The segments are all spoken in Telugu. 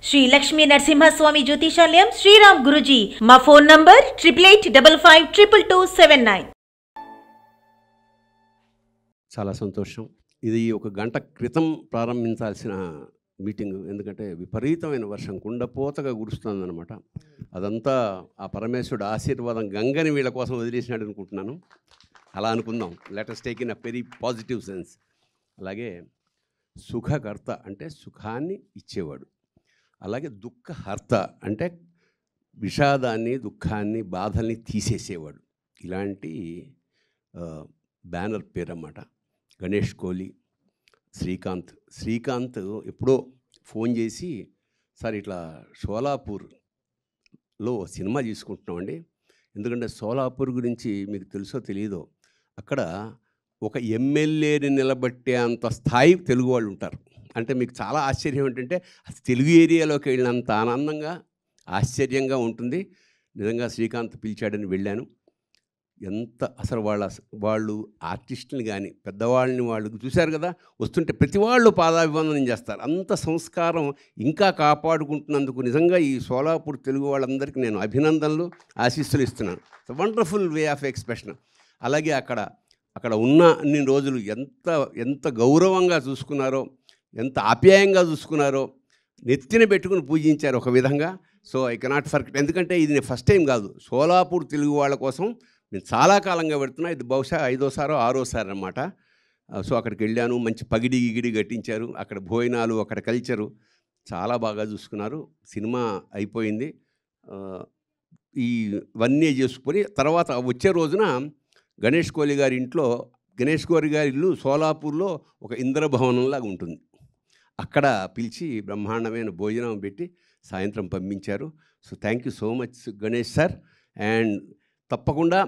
శ్రీ లక్ష్మీ నరసింహస్వామి జ్యోతిషాలయం శ్రీరామ్ గురుజీ. మా ఫోన్ నంబర్ 8885522279. చాలా సంతోషం. ఇది ఒక గంట క్రితం ప్రారంభించాల్సిన మీటింగ్, ఎందుకంటే విపరీతమైన వర్షం కుండపోతగా కురుస్తుందన్నమాట. అదంతా ఆ పరమేశ్వరుడు ఆశీర్వాదం గంగని వీళ్ళ కోసం వదిలేసినాడు అనుకుంటున్నాను. అలా అనుకుందాం. Let us take in a very positive sense. అలాగే సుఖకర్త అంటే సుఖాన్ని ఇచ్చేవాడు, అలాగే దుఃఖహర్త అంటే విషాదాన్ని, దుఃఖాన్ని, బాధల్ని తీసేసేవాడు. ఇలాంటి బ్యానర్ పేరు అన్నమాట. గణేష్ కోహ్లీ, శ్రీకాంత్ ఎప్పుడో ఫోన్ చేసి, సార్ ఇట్లా షోలాపూర్లో సినిమా తీసుకుంటున్నామండి. ఎందుకంటే షోలాపూర్ గురించి మీకు తెలుసో తెలియదో, అక్కడ ఒక ఎమ్మెల్యేని నిలబెట్టే అంత స్థాయి తెలుగు వాళ్ళు ఉంటారు. అంటే మీకు చాలా ఆశ్చర్యం ఏంటంటే అది తెలుగు ఏరియాలోకి వెళ్ళినంత ఆనందంగా, ఆశ్చర్యంగా ఉంటుంది. నిజంగా శ్రీకాంత్ పిలిచాడని వెళ్ళాను. ఎంత అసలు వాళ్ళు ఆర్టిస్టుని కానీ పెద్దవాళ్ళని వాళ్ళు చూశారు కదా, వస్తుంటే ప్రతి వాళ్ళు పాదాభివందనం చేస్తారు. అంత సంస్కారం ఇంకా కాపాడుకుంటున్నందుకు నిజంగా ఈ షోలాపూర్ తెలుగు వాళ్ళందరికీ నేను అభినందనలు, ఆశీస్సులు ఇస్తున్నాను. Wonderful way of expression. అలాగే అక్కడ ఉన్న అన్ని రోజులు ఎంత గౌరవంగా చూసుకున్నారో, ఎంత ఆప్యాయంగా చూసుకున్నారో, నెత్తిన పెట్టుకుని పూజించారు ఒక విధంగా. So I cannot forget. ఎందుకంటే ఇది నేను ఫస్ట్ టైం కాదు, షోలాపూర్ తెలుగు వాళ్ళ కోసం నేను చాలా కాలంగా పెడుతున్నా. ఇది బహుశా 5వ సారో 6వ సారి అన్నమాట. సో అక్కడికి వెళ్ళాను. మంచి పగిడి గిగిడి కట్టించారు. అక్కడ భోజనాలు, అక్కడ కల్చరు చాలా బాగా చూసుకున్నారు. సినిమా అయిపోయింది. ఇవన్నీ చేసుకొని తర్వాత వచ్చే రోజున గణేష్ కోహ్లీ గారి ఇల్లు షోలాపూర్లో ఒక ఇంద్రభవనంలాగా ఉంటుంది. అక్కడ పిలిచి బ్రహ్మాండమైన భోజనం పెట్టి సాయంత్రం పంపించారు. So thank you so much Ganesh sir. And తప్పకుండా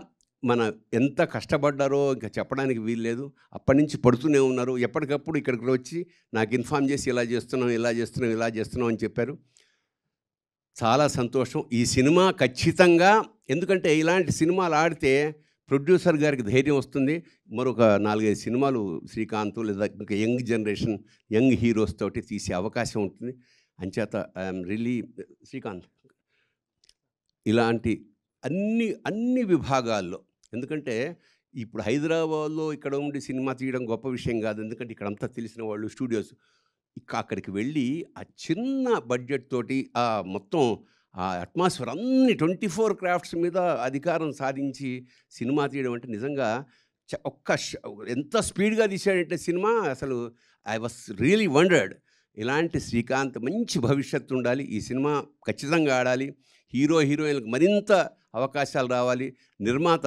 మన ఎంత కష్టపడ్డారో ఇంకా చెప్పడానికి వీల్లేదు. అప్పటి నుంచి పడుతూనే ఉన్నారు. ఎప్పటికప్పుడు ఇక్కడికి వచ్చి నాకు ఇన్ఫామ్ చేసి ఇలా చేస్తున్నాం అని చెప్పారు. చాలా సంతోషం. ఈ సినిమా ఖచ్చితంగా, ఎందుకంటే ఇలాంటి సినిమాలు ఆడితే ప్రొడ్యూసర్ గారికి ధైర్యం వస్తుంది. మరొక 4-5 సినిమాలు శ్రీకాంత్ లేదా ఇంకా యంగ్ జనరేషన్, యంగ్ హీరోస్ తోటి తీసే అవకాశం ఉంటుంది. అంచేత ఐఎమ్ రియలీ శ్రీకాంత్ ఇలాంటి అన్ని విభాగాల్లో, ఎందుకంటే ఇప్పుడు హైదరాబాద్లో ఇక్కడ ఉండి సినిమా తీయడం గొప్ప విషయం కాదు. ఎందుకంటే ఇక్కడంతా తెలిసిన వాళ్ళు, స్టూడియోస్. అక్కడికి వెళ్ళి ఆ చిన్న బడ్జెట్ తోటి ఆ మొత్తం ఆ అట్మాస్ఫియర్ అన్ని 24 క్రాఫ్ట్స్ మీద అధికారం సాధించి సినిమా తీయడం అంటే నిజంగా ఎంత స్పీడ్గా తీశాడంటే సినిమా, అసలు ఐ వాస్ రియలీ వండర్డ్. ఇలాంటి శ్రీకాంత్ మంచి భవిష్యత్తు ఉండాలి. ఈ సినిమా ఖచ్చితంగా ఆడాలి. హీరోయిన్లకు మరింత అవకాశాలు రావాలి. నిర్మాత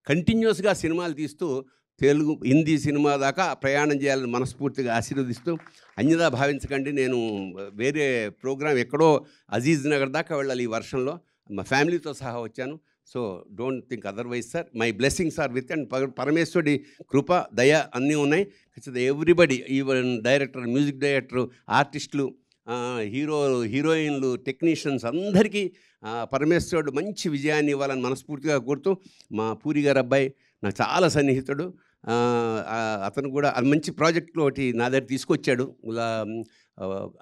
కంటిన్యూస్గా సినిమాలు తీస్తూ తెలుగు, హిందీ సినిమా దాకా ప్రయాణం చేయాలని మనస్ఫూర్తిగా ఆశీర్వదిస్తూ, అన్యదా భావించకండి. నేను వేరే ప్రోగ్రాం ఎక్కడో అజీజ్ నగర్ దాకా వెళ్ళాలి ఈ వర్షంలో. మా ఫ్యామిలీతో సహా వచ్చాను. So don't think otherwise sir. My blessings are with. And పరమేశ్వరుడి కృప, దయ అన్నీ ఉన్నాయి. ఖచ్చితంగా everybody, even director, music director, ఆర్టిస్టులు, హీరోయిన్లు, టెక్నీషియన్స్ అందరికీ పరమేశ్వరుడు మంచి విజయాన్ని ఇవ్వాలని మనస్ఫూర్తిగా కోరుతూ, మా పూరి గారు అబ్బాయి నాకు చాలా సన్నిహితుడు. అతను కూడా అది మంచి ప్రాజెక్టులో ఒకటి నా దగ్గర తీసుకొచ్చాడు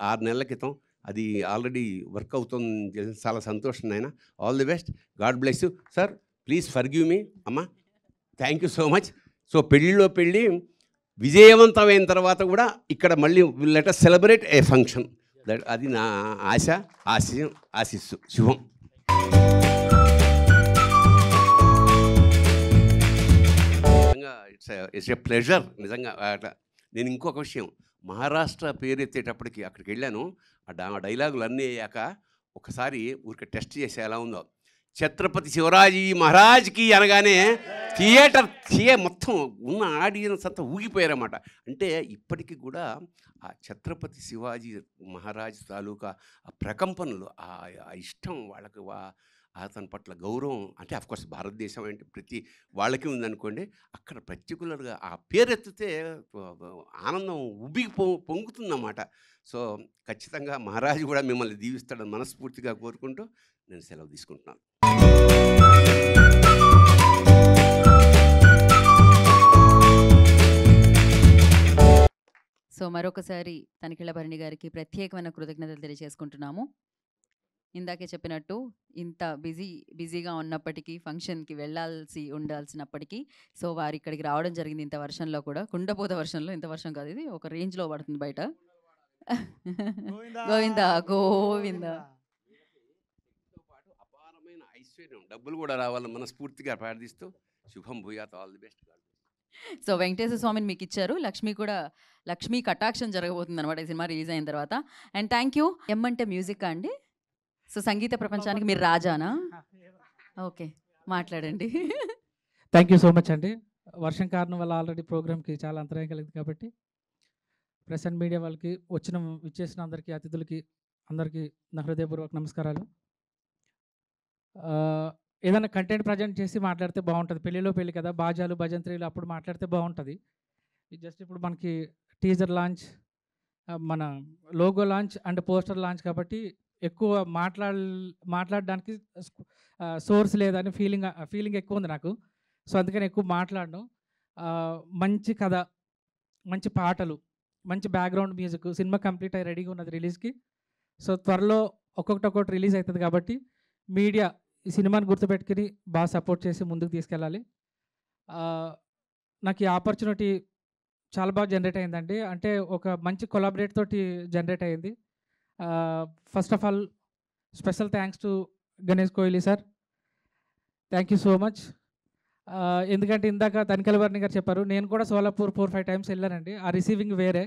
6 నెలల క్రితం. అది ఆల్రెడీ వర్క్ అవుతుంది. చాలా సంతోషం నాయన. All the best. God bless you sir. Please forgive me అమ్మా. Thank you so much. So పెళ్ళిలో విజయవంతమైన తర్వాత కూడా ఇక్కడ మళ్ళీ let us celebrate a function. అది నా ఆశిస్సు. శుభం. ఇట్స్ ఏ ప్లెజర్ నిజంగా. నేను ఇంకొక విషయం, మహారాష్ట్ర పేరు ఎత్తేటప్పటికి అక్కడికి వెళ్ళాను. ఆ డైలాగులు అన్నీ అయ్యాక ఒకసారి ఊరికి టెస్ట్ చేసి ఎలా ఉందో, ఛత్రపతి శివరాజీ మహారాజ్కి అనగానే థియేటర్ మొత్తం ఉన్న ఆడియన్స్ అంతా ఊగిపోయారన్నమాట. అంటే ఇప్పటికీ కూడా ఆ ఛత్రపతి శివాజీ మహారాజ్ తాలూకా ఆ ప్రకంపనలు, ఆ ఇష్టం వాళ్ళకి, అతని పట్ల గౌరవం, అంటే అఫ్కోర్స్ భారతదేశం అంటే ప్రతి వాళ్ళకి ఉందనుకోండి. అక్కడ పర్టికులర్గా ఆ పేరెత్తితే ఆనందం పొంగుతుందన్నమాట. సో ఖచ్చితంగా మహారాజు కూడా మిమ్మల్ని దీవిస్తాడని మనస్ఫూర్తిగా కోరుకుంటూ నేను సెలవు తీసుకుంటున్నాను. సో మరొకసారి తనికెళ్ళ భరణి గారికి ప్రత్యేకమైన కృతజ్ఞతలు తెలియజేసుకుంటున్నాము. ఇందాకే చెప్పినట్టు ఇంత బిజీగా ఉన్నప్పటికీ ఫంక్షన్కి ఉండాల్సినప్పటికీ సో వారు ఇక్కడికి రావడం జరిగింది. ఇంత వర్షంలో కూడా, కుండపోత వర్షంలో, ఇంత వర్షం కాదు, ఇది ఒక రేంజ్లో పడుతుంది బయట. గోవింద గోవింద. అపారమైన ఐశ్వర్యం, డబ్బులు కూడా రావాలని మనస్ఫూర్తిగా ప్రార్థిస్తూ శుభం భూయాత్, all the best. So Venkateswara స్వామిని మీకు ఇచ్చారు, లక్ష్మీ కటాక్షం జరగబోతుంది అనమాట ఈ సినిమా రిలీజ్ అయిన తర్వాత. And thank you. అంటే మ్యూజిక్ అండి. సో సంగీత ప్రపంచానికి మీరు రాజానా? ఓకే, మాట్లాడండి. థ్యాంక్ యూ సో మచ్ అండి. వర్షం కారణం వల్ల ఆల్రెడీ ప్రోగ్రామ్కి చాలా అంతరాయం కలిగింది కాబట్టి ప్రెస్ అండ్ మీడియా వాళ్ళకి విచ్చేసిన అందరికీ, అతిథులకి అందరికీ నా హృదయపూర్వక నమస్కారాలు. ఏదైనా కంటెంట్ ప్రజెంట్ చేసి మాట్లాడితే బాగుంటుంది. పెళ్లి కదా, బాజాలు భజంత్రీలు అప్పుడు మాట్లాడితే బాగుంటుంది. జస్ట్ ఇప్పుడు మనకి టీజర్ లాంచ్, మన logo launch and poster launch కాబట్టి ఎక్కువ మాట్లాడడానికి సోర్స్ లేదని ఫీలింగ్ ఎక్కువ ఉంది నాకు. సో అందుకని ఎక్కువ మాట్లాడను. మంచి కథ, మంచి పాటలు, మంచి బ్యాక్గ్రౌండ్ మ్యూజిక్, సినిమా కంప్లీట్ అయ్యి రెడీగా ఉన్నది రిలీజ్కి. సో త్వరలో ఒక్కొక్కటి రిలీజ్ అవుతుంది కాబట్టి మీడియా ఈ సినిమాని గుర్తుపెట్టుకుని బాగా సపోర్ట్ చేసి ముందుకు తీసుకెళ్ళాలి. నాకు ఈ ఆపర్చునిటీ చాలా బాగా జనరేట్ అయిందండి. అంటే ఒక మంచి కొలాబరేట్ తోటి జనరేట్ అయింది. First of all special thanks to Ganesh Kohli sir, thank you so much. ఎందుకంటే ఇందాక తనికెళ్ళ భరణి గారు చెప్పారు, నేను కూడా సోలాపూర్ 4-5 టైమ్స్ వెళ్ళానండి. ఆ రిసీవింగ్ వేరే,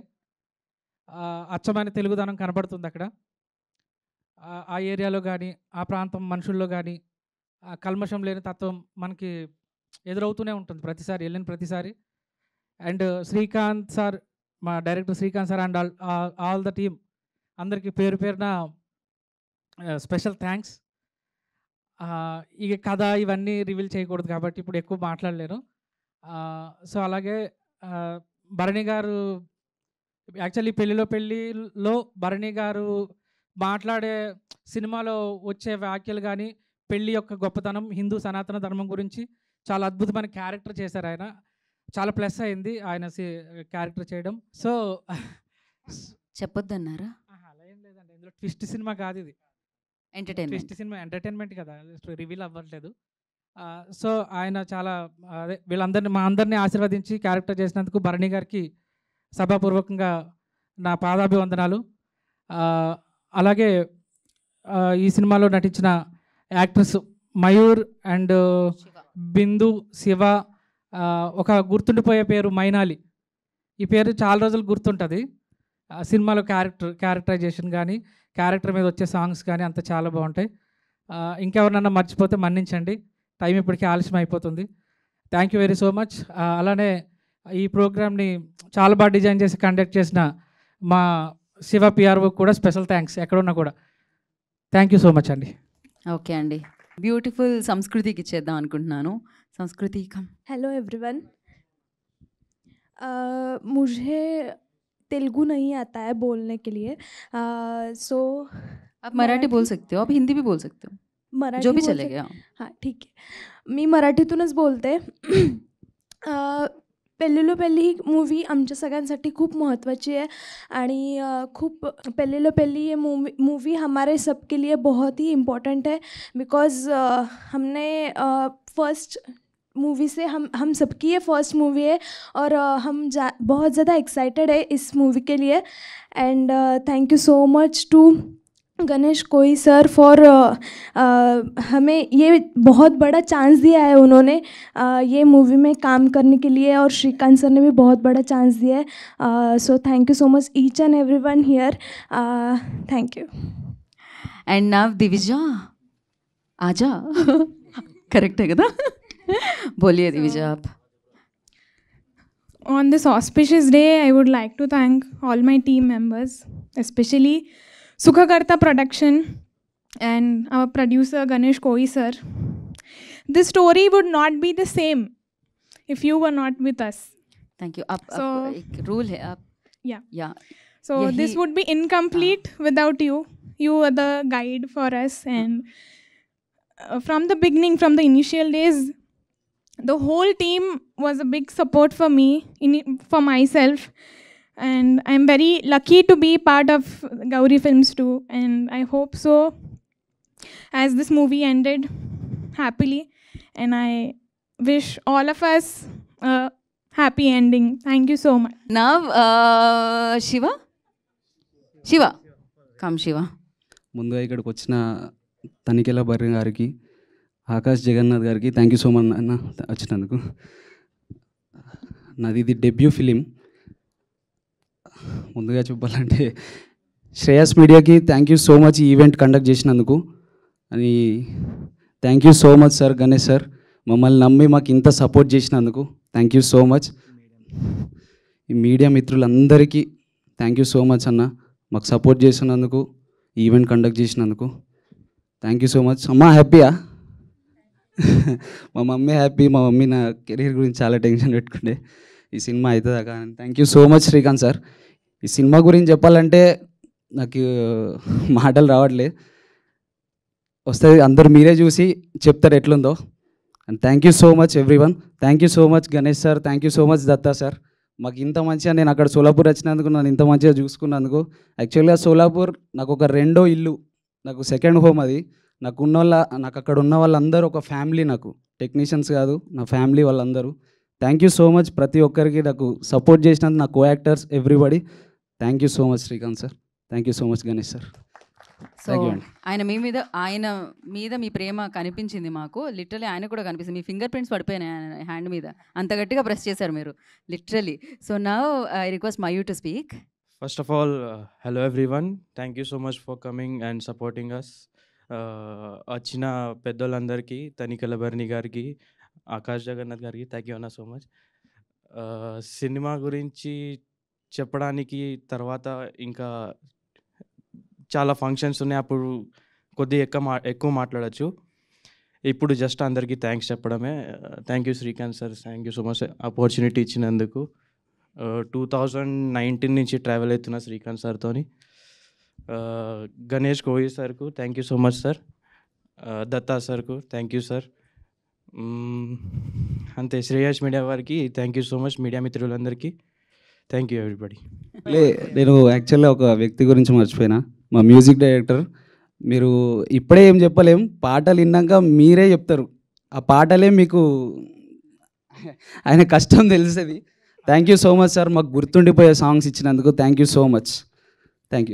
అచ్చమైన తెలుగుదనం కనబడుతుంది అక్కడ. ఆ ఏరియాలో కానీ, ఆ ప్రాంతం మనుషుల్లో కానీ కల్మషం లేని తత్వం మనకి ఎదురవుతూనే ఉంటుంది ప్రతిసారి వెళ్ళిన ప్రతిసారి. అండ్ శ్రీకాంత్ సార్, మా director Srikanth sir and all the team అందరికీ పేరున స్పెషల్ థ్యాంక్స్. ఇక కథ ఇవన్నీ రివీల్ చేయకూడదు కాబట్టి ఇప్పుడు ఎక్కువ మాట్లాడలేను. సో అలాగే భరణి గారు యాక్చువల్లీ పెళ్ళిలో భరణి గారు మాట్లాడే సినిమాలో వచ్చే వ్యాఖ్యలు కానీ, పెళ్ళి యొక్క గొప్పతనం, హిందూ సనాతన ధర్మం గురించి చాలా అద్భుతమైన క్యారెక్టర్ చేశారు ఆయన. చాలా ప్లస్ అయింది ఆయన క్యారెక్టర్ చేయడం. సో చెప్పొద్దన్నారా? అలా ఏం లేదండి, ఇందులో ట్విస్ట్ సినిమా కాదు ఇది, ట్విస్ట్ సినిమా ఎంటర్టైన్మెంట్ కదా, రివీల్ అవ్వట్లేదు. సో ఆయన చాలా మా అందరినీ ఆశీర్వదించి క్యారెక్టర్ చేసినందుకు భరణి గారికి సభాపూర్వకంగా నా పాదాభివందనాలు. అలాగే ఈ సినిమాలో నటించిన యాక్టర్స్ మయూర్ అండ్ బిందు, శివ, ఒక గుర్తుండిపోయే పేరు మైనాలి. ఈ పేరు చాలా రోజులు గుర్తుంటుంది. సినిమాలో క్యారెక్టరైజేషన్ కానీ, క్యారెక్టర్ మీద వచ్చే సాంగ్స్ కానీ అంత చాలా బాగుంటాయి. ఇంకెవరినన్నా మర్చిపోతే మన్నించండి, టైం ఇప్పటికీ ఆలస్యం అయిపోతుంది. Thank you very so much. అలానే ఈ ప్రోగ్రామ్ని చాలా బాగా డిజైన్ చేసి కండక్ట్ చేసిన మా శివ పిఆర్ఓ కూడా స్పెషల్ థ్యాంక్స్, ఎక్కడున్నా కూడా. థ్యాంక్ యూ సో మచ్ అండి. ఓకే అండి, బ్యూటిఫుల్ సంస్కృతికి ఇచ్చేద్దాం అనుకుంటున్నాను. సంస్కృతి కమ్. हेलो एवरीवन, मुझे तेलुगु नहीं आता है बोलने के लिए, सो आप मराठी बोल सकते हो, आप हिंदी भी बोल सकते हो, मराठी जो भी बोल चलेगा. हां ठीक आहे, मी मराठीतूनच बोलते. पेल्लिलो पेल्ली ही मूवी आमच्या सगळ्यांसाठी खूप महत्त्वाची आहे आणि खूप पेल्लिलो पेल्ली ये मूवी हमारे सबके लिए बहुत ही इम्पोर्टेंट है, बिकॉज हमने फर्स्ट मूवी से हम सबकी ये फर्स्ट मूवी है और हम बहुत ज़्यादा एक्साइटेड है इस मूवी के लिए. And thank you so much to Ganesh कोई सर फॉर हमें ये बहुत बड़ा चांस दिया है उन्होंने ये मूवी में काम करने के लिए, और श्रीकांत सर ने भी बहुत बड़ा चांस दिया है. So thank you so much each and everyone here. Thank you. And now Divija आजा. करेक्ट है కదా? बोलिए दिविजा आप. On this auspicious day, I would like to thank all my team members, especially Sukhakarta Production and our producer Ganesh Koi sir. This story would not be the same if you were not with us. Thank you. आप एक रूल है आप. Yeah. So this would be incomplete without you. You are the guide for us, and from the beginning, from the initial days, the whole team was a big support for me, for myself. and I'm very lucky to be part of Gauri Films too, and I hope so as this movie ended happily, and I wish all of us a happy ending. Thank you so much. Now, Shiva, come Shiva. ముందుగా ఇక్కడికి వచ్చిన తనికెళ్ళ బర్రి గారికి, ఆకాష్ జగన్నాథ్ గారికి థ్యాంక్ యూ సో మచ్ అన్న వచ్చినందుకు. నాది ఇది డెబ్యూ ఫిలిం. ముందుగా చెప్పాలంటే శ్రేయస్ మీడియాకి థ్యాంక్ యూ సో మచ్ ఈ ఈవెంట్ కండక్ట్ చేసినందుకు. అని thank you so much sir, Ganesh sir, మమ్మల్ని నమ్మి మాకు ఇంత సపోర్ట్ చేసినందుకు థ్యాంక్ యూ సో మచ్. ఈ మీడియా మిత్రులందరికీ థ్యాంక్ యూ సో మచ్ అన్న, మాకు సపోర్ట్ చేసినందుకు, ఈవెంట్ కండక్ట్ చేసినందుకు థ్యాంక్ యూ సో మచ్. అమ్మ హ్యాపీయా? మా మమ్మీ హ్యాపీ. మా మమ్మీ నా కెరీర్ గురించి చాలా టెన్షన్ పెట్టుకుంటే ఈ సినిమా అవుతుందా కానీ thank you so much Srikanth sir. ఈ సినిమా గురించి చెప్పాలంటే నాకు మాటలు రావట్లే, వస్తుంది అందరు మీరే చూసి చెప్తారు ఎట్లుందో. And thank you so much everyone. Thank you so much Ganesh sir, thank you so much Datta sir. మాకు ఇంత మంచిగా నేను అక్కడ సోలాపూర్ వచ్చినందుకు, నన్ను ఇంత మంచిగా చూసుకున్నందుకు. యాక్చువల్గా సోలాపూర్ నాకు ఒక రెండో ఇల్లు, నాకు సెకండ్ హోమ్ అది. నాకు అక్కడ ఉన్న వాళ్ళందరూ ఒక ఫ్యామిలీ, నాకు టెక్నీషియన్స్ కాదు, నా ఫ్యామిలీ వాళ్ళందరూ. థ్యాంక్ యూ సో మచ్ ప్రతి ఒక్కరికి నాకు సపోర్ట్ చేసినందుకు, నా co actors everybody. Thank you so much Srikanth sir, thank you so much Ganesh sir. So ఆయన మీద మీ ప్రేమ కనిపించింది మాకు. లిటరలీ ఆయన కూడా కనిపిస్తుంది. మీ ఫింగర్ ప్రింట్స్ పడిపోయినాయి ఆయన హ్యాండ్ మీద, అంత గట్టిగా ప్రెస్ చేశారు మీరు literally. So now I request Mayu to speak. First of all, hello everyone. Thank you so much for coming and supporting us. వచ్చిన పెద్దోళ్ళందరికీ, తనికెళ్ళ భరణి గారికి, ఆకాష్ జగన్నాథ్ గారికి థ్యాంక్ యూ అన్న సో మచ్. సినిమా గురించి చెప్పడానికి తర్వాత ఇంకా చాలా ఫంక్షన్స్ ఉన్నాయి, అప్పుడు కొద్దిగా ఎక్కువ మాట్లాడచ్చు. ఇప్పుడు జస్ట్ అందరికీ థ్యాంక్స్ చెప్పడమే. Thank you Srikanth sir, thank you so much opportunity ఇచ్చినందుకు. 2019 నుంచి ట్రావెల్ అవుతున్నా శ్రీకాంత్ సార్తో. గణేష్ కోయి సార్కు thank you so much sir. Datta సార్కు థ్యాంక్ యూ సార్. అంతే, శ్రేయస్ మీడియా వారికి thank you so much, media మిత్రులందరికీ థ్యాంక్ యూ ఎవ్రీబడి. నేను యాక్చువల్గా ఒక వ్యక్తి గురించి మర్చిపోయినా, మా మ్యూజిక్ డైరెక్టర్. మీరు ఇప్పుడే ఏం చెప్పలేం, పాటలు విన్నాక మీరే చెప్తారు. ఆ పాటలే మీకు ఆయన కష్టం తెలుస్తుంది. Thank you so much sir, మాకు గుర్తుండిపోయే సాంగ్స్ ఇచ్చినందుకు thank you so much. Thank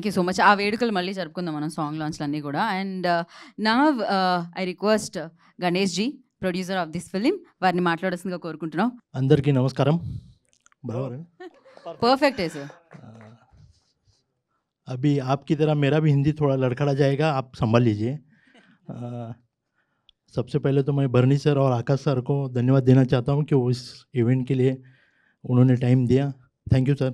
you so much. ఆ వేడుకలు మళ్ళీ జరుపుకుందాం మనం, సాంగ్ లాంచ్లు అన్నీ కూడా. అండ్ నా I request Ganesh ji, producer of this film, వారిని మాట్లాడాల్సిందిగా కోరుకుంటున్నాం. అందరికీ నమస్కారం. बराबर है, परफेक्ट है सर. अभी आपकी तरह मेरा भी हिंदी थोड़ा लड़खड़ा जाएगा, आप संभाल लीजिए. सबसे पहले तो मैं भरनी सर और आकाश सर को धन्यवाद देना चाहता हूँ कि वो इस इवेंट के लिए उन्होंने टाइम दिया. Thank you sir.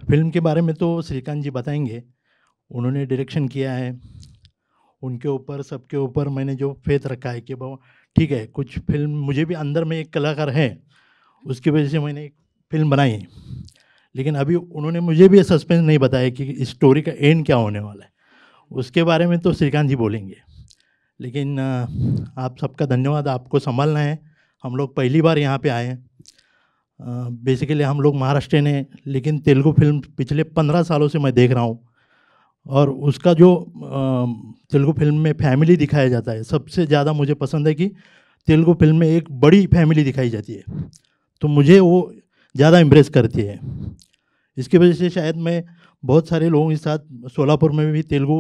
फिल्म के बारे में तो श्रीकांत जी बताएंगे, उन्होंने डायरेक्शन किया है. उनके ऊपर, सबके ऊपर मैंने जो फेथ रखा है कि बाबा ठीक है, कुछ फिल्म मुझे भी अंदर में एक कलाकार है, उसकी वजह से मैंने एक फिल्म बनाई है. लेकिन अभी उन्होंने मुझे भी सस्पेंस नहीं बताया कि इस स्टोरी का एंड क्या होने वाला है. उसके बारे में तो श्रीकांत जी बोलेंगे. लेकिन आप सबका धन्यवाद. आपको संभालना है. हम लोग पहली बार यहाँ पे आए हैं. बेसिकली हम लोग महाराष्ट्र हैं, लेकिन तेलुगु फिल्म पिछले 15 सालों से मैं देख रहा हूँ. और उसका जो तेलुगु फिल्म में फैमिली दिखाया जाता है, सबसे ज़्यादा मुझे पसंद है कि तेलुगु फिल्म में एक बड़ी फैमिली दिखाई जाती है, तो मुझे वो ज़्यादा इम्प्रेस करती है. इसकी वजह से शायद मैं बहुत सारे लोगों के साथ सोलापुर में भी तेलुगु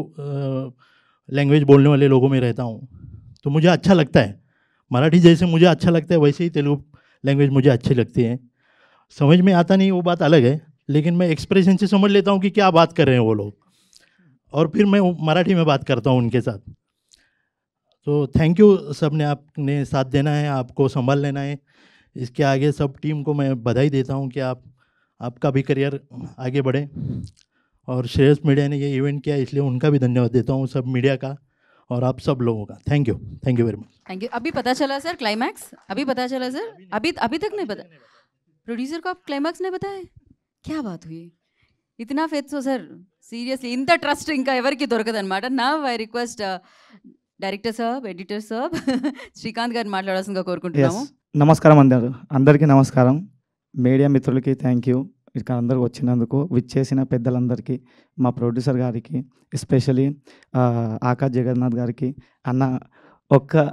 लैंग्वेज बोलने वाले लोगों में रहता हूँ, तो मुझे अच्छा लगता है. मराठी जैसे मुझे अच्छा लगता है, वैसे ही तेलुगु लैंग्वेज मुझे अच्छी लगती है. समझ में आता नहीं वो बात अलग है, लेकिन मैं एक्सप्रेशन से समझ लेता हूँ कि क्या बात कर रहे हैं वो लोग, और फिर मैं मराठी में बात करता हूँ उनके साथ. तो थैंक यू सब ने, आपने साथ देना है, आपको संभाल लेना है. इसके आगे सब टीम को मैं बधाई देता हूँ कि आपका भी करियर आगे बढ़े. और श्रेयस मीडिया ने ये इवेंट किया, इसलिए उनका भी धन्यवाद देता हूँ, सब मीडिया का और आप सब लोगों का. Thank you very much. Thank you. अभी पता चला सर क्लाइमैक्स? अभी पता चला सर? अभी तक नहीं पता? प्रोड्यूसर को आप क्लाइमैक्स नहीं बताया? क्या बात हुई? इतना फेथ సో సార్, సీరియస్లీ ఇంత ట్రస్ట్ ఇంకా ఎవరికి దొరకదనమాట. నా ఐ రిక్వెస్ట్ డైరెక్టర్ సాబ్, ఎడిటర్ సాబ్, శ్రీకాంత్ గారిని మాట్లాడాల్సిందిగా కోరుకుంటున్నాము. నమస్కారం అందరికీ నమస్కారం. మీడియా మిత్రులకి థ్యాంక్ యూ, ఇక్కడ అందరూ వచ్చినందుకు, విచ్చేసిన పెద్దలందరికీ, మా ప్రొడ్యూసర్ గారికి, ఎస్పెషలీ ఆకాష్ జగన్నాథ్ గారికి. అన్న ఒక్క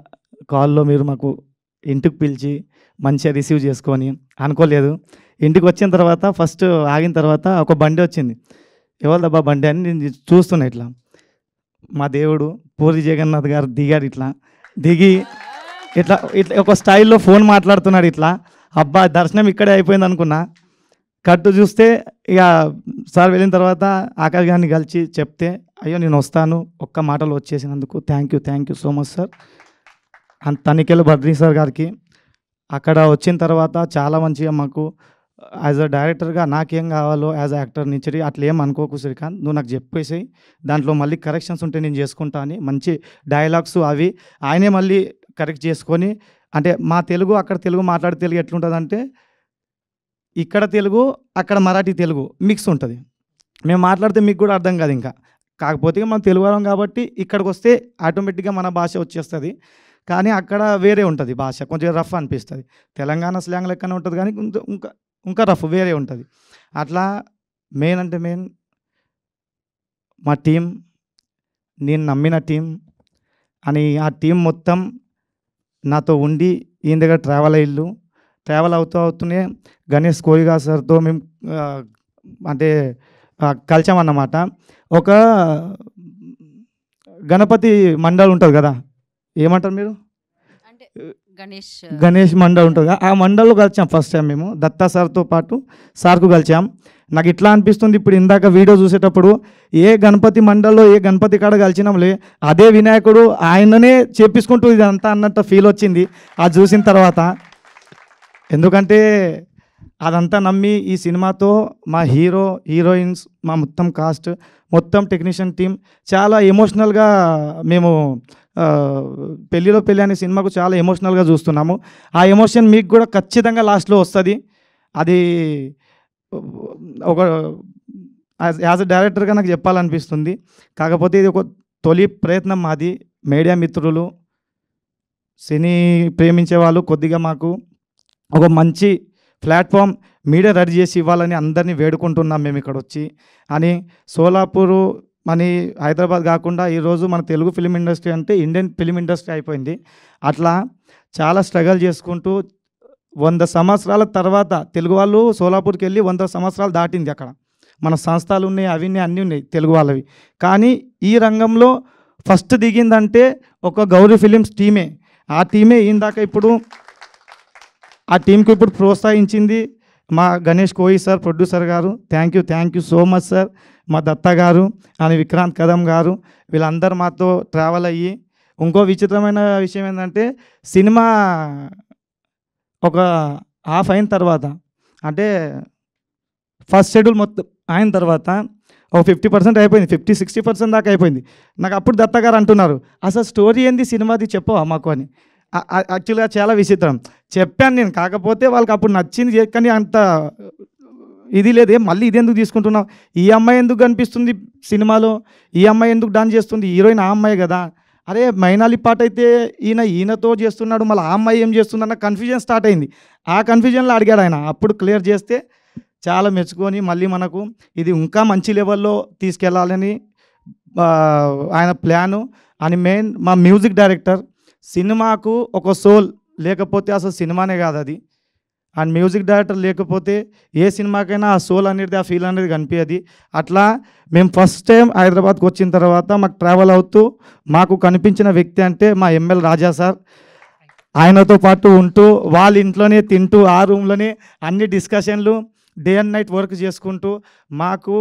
కాల్లో మీరు మాకు ఇంటికి పిలిచి మంచిగా రిసీవ్ చేసుకొని అనుకోలేదు. ఇంటికి వచ్చిన తర్వాత ఫస్ట్ ఆగిన తర్వాత ఒక బండి వచ్చింది. ఎవరిదబ్బా బండి అని నేను చూస్తున్నా. ఇట్లా మా దేవుడు పూరి జగన్నాథ్ గారు దిగాడు. ఇట్లా దిగి ఇట్లా ఇట్లా ఒక స్టైల్లో ఫోన్ మాట్లాడుతున్నాడు. ఇట్లా అబ్బా దర్శనం ఇక్కడే అయిపోయింది అనుకున్నా. కట్టు చూస్తే ఇక సార్ వెళ్ళిన తర్వాత ఆకాష్ గారిని కలిసి చెప్తే, అయ్యో నేను వస్తాను, ఒక్క మాటలో వచ్చేసినందుకు thank you so much sir. And Tanikella Badri sir గారికి అక్కడ వచ్చిన తర్వాత చాలా మంచిగా మాకు యాజ్ అ డైరెక్టర్గా నాకేం కావాలో యాజ్ అ యాక్టర్ నుంచి అట్లా ఏం అనుకోకు శ్రీకాంత్, నువ్వు నాకు చెప్పేసి దాంట్లో మళ్ళీ కరెక్షన్స్ ఉంటే నేను చేసుకుంటా అని మంచి డైలాగ్స్ అవి ఆయనే మళ్ళీ కరెక్ట్ చేసుకొని, అంటే మా తెలుగు అక్కడ తెలుగు మాట్లాడే తెలుగు ఎట్లుంటుందంటే ఇక్కడ తెలుగు అక్కడ మరాఠీ తెలుగు మిక్స్ ఉంటుంది. మేము మాట్లాడితే మీకు కూడా అర్థం కాదు ఇంకా. కాకపోతే మనం తెలుగు వాళ్ళం కాబట్టి ఇక్కడికి వస్తే ఆటోమేటిక్గా మన భాష వచ్చేస్తుంది. కానీ అక్కడ వేరే ఉంటుంది భాష, కొంచెం రఫ్ అనిపిస్తుంది. తెలంగాణ స్లాంగ్ లెక్కనే ఉంటుంది కానీ ఇంకా రఫ్ వేరే ఉంటుంది. అట్లా మెయిన్ అంటే మెయిన్ మా టీం, నేను నమ్మిన టీం అని ఆ టీం మొత్తం నాతో ఉండి ఈయన దగ్గర ట్రావెల్ అవుతూనే గణేష్ కోయిగా సార్తో మేము అంటే కలిసామన్నమాట. ఒక గణపతి మండల్ ఉంటుంది కదా, ఏమంటారు మీరు, అంటే గణేష్ మండల్ ఉంటుంది కదా, ఆ మండల్లో కలిసాం ఫస్ట్ టైం మేము. దత్తా సార్తో పాటు సార్కు కలిసాం. నాకు ఇట్లా అనిపిస్తుంది, ఇప్పుడు ఇందాక వీడియో చూసేటప్పుడు ఏ గణపతి మండల్లో ఏ గణపతి కాడ కలిసినాంలే అదే వినాయకుడు ఆయననే చేపించుకుంటూ ఇదంతా అన్నట్టు ఫీల్ వచ్చింది అది చూసిన తర్వాత. ఎందుకంటే అదంతా నమ్మి ఈ సినిమాతో మా హీరోయిన్స్, మా మొత్తం కాస్ట్, మొత్తం టెక్నీషియన్ టీం చాలా ఎమోషనల్గా మేము పెళ్ళిలో పెళ్ళి అనే సినిమాకు చాలా ఎమోషనల్గా చూస్తున్నాము. ఆ ఎమోషన్ మీకు కూడా ఖచ్చితంగా లాస్ట్లో వస్తుంది. అది ఒక యాజ్ అ డైరెక్టర్గా నాకు చెప్పాలనిపిస్తుంది. కాకపోతే ఇది ఒక తొలి ప్రయత్నం మాది. మీడియా మిత్రులు, సినీ ప్రేమించే వాళ్ళు కొద్దిగా మాకు ఒక మంచి ప్లాట్ఫామ్ మీడియా రెడీ చేసి ఇవ్వాలని అందరినీ వేడుకుంటున్నాం మేము ఇక్కడ వచ్చి. అని సోలాపూరు అని హైదరాబాద్ కాకుండా ఈరోజు మన తెలుగు ఫిలిం ఇండస్ట్రీ అంటే ఇండియన్ ఫిలిం ఇండస్ట్రీ అయిపోయింది. అట్లా చాలా స్ట్రగల్ చేసుకుంటూ 100 సంవత్సరాల తర్వాత తెలుగు వాళ్ళు సోలాపూర్కి వెళ్ళి 100 సంవత్సరాలు దాటింది. అక్కడ మన సంస్థలు ఉన్నాయి, అవి ఉన్నాయి, అన్నీ ఉన్నాయి తెలుగు వాళ్ళవి. కానీ ఈ రంగంలో ఫస్ట్ దిగిందంటే ఒక గౌరీ ఫిలిమ్స్ టీమే. ఆ టీమే ఇందాక ఇప్పుడు ఆ టీంకి ఇప్పుడు ప్రోత్సహించింది మా గణేష్ కోయి సార్, ప్రొడ్యూసర్ గారు. Thank you so much sir. మా దత్త గారు అని విక్రాంత్ కదం గారు, వీళ్ళందరూ మాతో ట్రావెల్ అయ్యి. ఇంకో విచిత్రమైన విషయం ఏంటంటే సినిమా ఒక హాఫ్ అయిన తర్వాత, అంటే ఫస్ట్ షెడ్యూల్ మొత్తం అయిన తర్వాత ఒక 50% అయిపోయింది, 50-60% దాకా అయిపోయింది. నాకు అప్పుడు దత్త గారు అంటున్నారు, అసలు స్టోరీ ఏంది సినిమాది చెప్పవా మాకు అని. యాక్చువల్గా చాలా విచిత్రం చెప్పాను నేను. కాకపోతే వాళ్ళకి అప్పుడు నచ్చింది, కానీ అంత ఇది లేదే. మళ్ళీ ఇది ఎందుకు తీసుకుంటున్నావు, ఈ అమ్మాయి ఎందుకు కనిపిస్తుంది సినిమాలో, ఈ అమ్మాయి ఎందుకు డాన్స్ చేస్తుంది, హీరోయిన్ ఆ అమ్మాయి కదా, అరే మైనాలి పాట అయితే ఈయనతో చేస్తున్నాడు, మళ్ళీ ఆ అమ్మాయి ఏం చేస్తుంది అన్న కన్ఫ్యూజన్ స్టార్ట్ అయింది. ఆ కన్ఫ్యూజన్లో అడిగాడు ఆయన. అప్పుడు క్లియర్ చేస్తే చాలా మెచ్చుకొని మళ్ళీ మనకు ఇది ఇంకా మంచి లెవెల్లో తీసుకెళ్ళాలని ఆయన ప్లాను. అని మెయిన్ మా మ్యూజిక్ డైరెక్టర్, సినిమాకు ఒక సోల్ లేకపోతే అసలు సినిమానే కాదు అది. అండ్ మ్యూజిక్ డైరెక్టర్ లేకపోతే ఏ సినిమాకైనా ఆ సోల్ అనేది, ఆ ఫీల్ అనేది కనిపించదు. అట్లా మేము ఫస్ట్ టైం హైదరాబాద్కి వచ్చిన తర్వాత మాకు ట్రావెల్ అవుతూ మాకు కనిపించిన వ్యక్తి అంటే మా ఎంఎల్ రాజా సార్. ఆయనతో పాటు ఉంటూ వాళ్ళ ఇంట్లోనే తింటూ ఆ రూమ్లోనే అన్ని డిస్కషన్లు, డే అండ్ నైట్ వర్క్ చేసుకుంటూ మాకు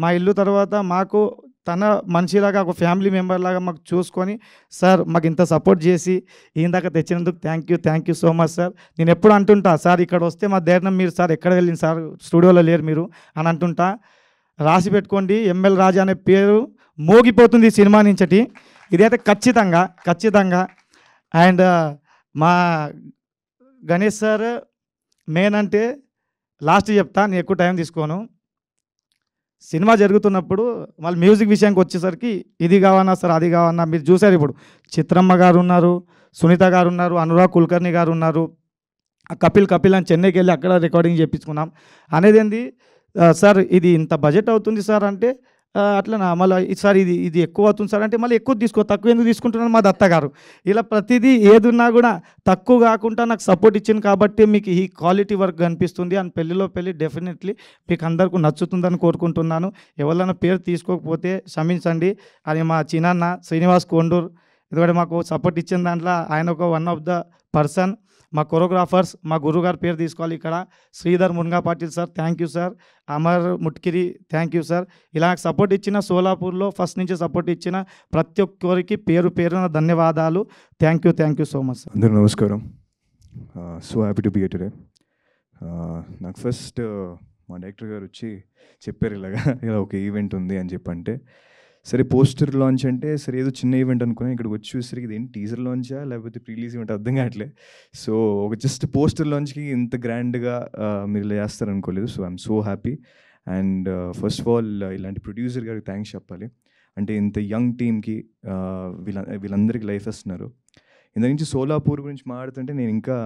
మా ఇల్లు తర్వాత మాకు తన మనిషిలాగా ఒక ఫ్యామిలీ మెంబర్ లాగా మాకు చూసుకొని, సార్ మాకు ఇంత సపోర్ట్ చేసి ఈయన దాకా తెచ్చినందుకు thank you so much sir. నేను ఎప్పుడు అంటుంటా, సార్ ఇక్కడ వస్తే మా ధైర్యం మీరు, సార్ ఎక్కడ వెళ్ళింది సార్, స్టూడియోలో లేరు మీరు అని అంటుంటా. రాసి పెట్టుకోండి, ఎంఎల్ రాజా అనే పేరు మోగిపోతుంది ఈ సినిమా నుంచటి. ఇదైతే ఖచ్చితంగా. అండ్ మా గణేష్ సార్ మెయిన్ అంటే లాస్ట్ చెప్తా, నేను ఎక్కువ టైం తీసుకోను. సినిమా జరుగుతున్నప్పుడు వాళ్ళు మ్యూజిక్ విషయానికి వచ్చేసరికి ఇది కావన్నా సార్, అది కావన్నా, మీరు చూసారు ఇప్పుడు చిత్రమ్మ గారు ఉన్నారు, సునీత గారు ఉన్నారు, అనురాగ్ కుల్కర్ణి గారు ఉన్నారు, కపిల్ అని చెన్నైకి వెళ్ళి అక్కడ రికార్డింగ్ చేయించుకున్నాం. అనేది ఏంది సార్ ఇది ఇంత బడ్జెట్ అవుతుంది సార్ అంటే అట్లా మళ్ళీ సార్ ఇది ఎక్కువ అవుతుంది సార్ అంటే మళ్ళీ ఎక్కువ తక్కువ ఎందుకు తీసుకుంటున్నాను మా దత్తగారు. ఇలా ప్రతిదీ ఏదున్నా కూడా తక్కువ కాకుండా నాకు సపోర్ట్ ఇచ్చింది కాబట్టి మీకు ఈ క్వాలిటీ వర్క్ కనిపిస్తుంది. అండ్ పెళ్ళిలో పెళ్ళి డెఫినెట్లీ మీకు అందరికీ నచ్చుతుందని కోరుకుంటున్నాను. ఎవరైనా పేరు తీసుకోకపోతే క్షమించండి. అది మా చిన్నాన్న శ్రీనివాస్ కొండూరు, ఎందుకంటే మాకు సపోర్ట్ ఇచ్చిన దాంట్లో ఆయన ఒక వన్ ఆఫ్ ద పర్సన్. మా కొరియోగ్రాఫర్స్ మా గురుగారు పేరు తీసుకోవాలి ఇక్కడ, Sridhar Munga Patil sir thank you sir, Amar Mutkiri thank you sir. ఇలా సపోర్ట్ ఇచ్చిన సోలాపూర్లో ఫస్ట్ నుంచి సపోర్ట్ ఇచ్చిన ప్రతి ఒక్కరికి పేరున ధన్యవాదాలు. Thank you so much sir. అందరూ నమస్కారం. So happy to be here today. నాకు ఫస్ట్ మా డైరెక్టర్ గారు వచ్చి చెప్పారు ఇలా ఒక ఈవెంట్ ఉంది అని చెప్పంటే, సరే పోస్టర్ లాంచ్ అంటే సరే ఏదో చిన్న ఈవెంట్ అనుకున్నాను. ఇక్కడికి వచ్చి చూసరికి ఇదేంటి టీజర్ లాంచా లేకపోతే ప్రీలీజ్ ఈవెంట్ అర్థం కావట్లేదు. సో ఒక జస్ట్ పోస్టర్ లాంచ్కి ఇంత గ్రాండ్గా మీరు ఇలా చేస్తారనుకోలేదు. So I'm so happy. And first of all ఇలాంటి ప్రొడ్యూసర్ గారికి థ్యాంక్స్ చెప్పాలి. అంటే ఇంత యంగ్ టీమ్కి వీళ్ళందరికీ లైఫ్ ఇస్తున్నారు. ఇంత నుంచి సోలాపూర్ గురించి మాట్లాడుతుంటే నేను ఇంకా